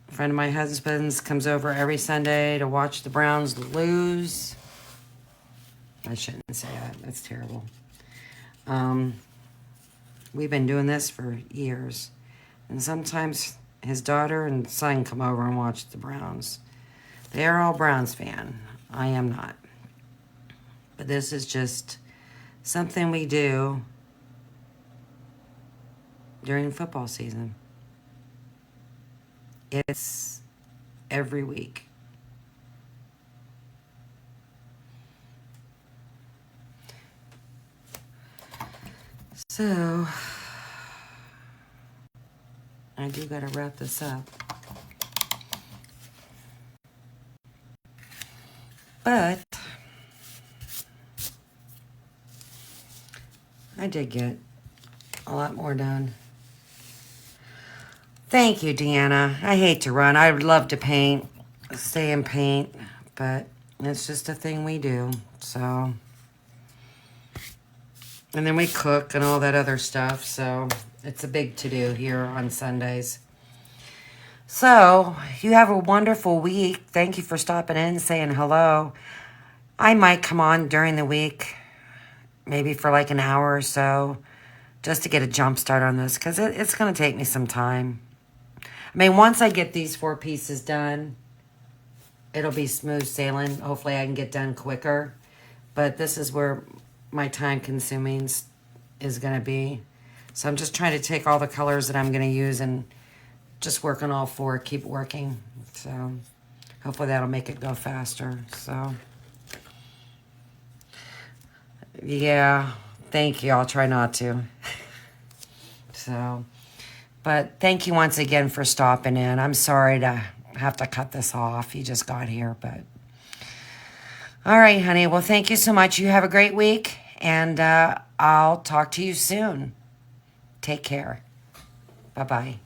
A friend of my husband's comes over every Sunday to watch the Browns lose. I shouldn't say that. That's terrible. We've been doing this for years. And sometimes his daughter and son come over and watch the Browns. They are all Browns fan. I am not. But this is just something we do during football season. It's every week. So, I do gotta wrap this up. But I did get a lot more done. Thank you, Deanna. I hate to run. I would love to paint, stay and paint, but it's just a thing we do. So, and then we cook and all that other stuff. So it's a big to-do here on Sundays. So, you have a wonderful week. Thank you for stopping in and saying hello. I might come on during the week, maybe for like an hour or so, just to get a jump start on this, because it's going to take me some time. I mean, once I get these 4 pieces done, it'll be smooth sailing. Hopefully I can get done quicker. But this is where my time consuming is going to be. So I'm just trying to take all the colors that I'm going to use and just work on all 4, keep working. So hopefully that'll make it go faster. So yeah, thank you. I'll try not to. So, but thank you once again for stopping in. I'm sorry to have to cut this off. You just got here, but all right, honey. Well, thank you so much. You have a great week, and I'll talk to you soon. Take care. Bye-bye.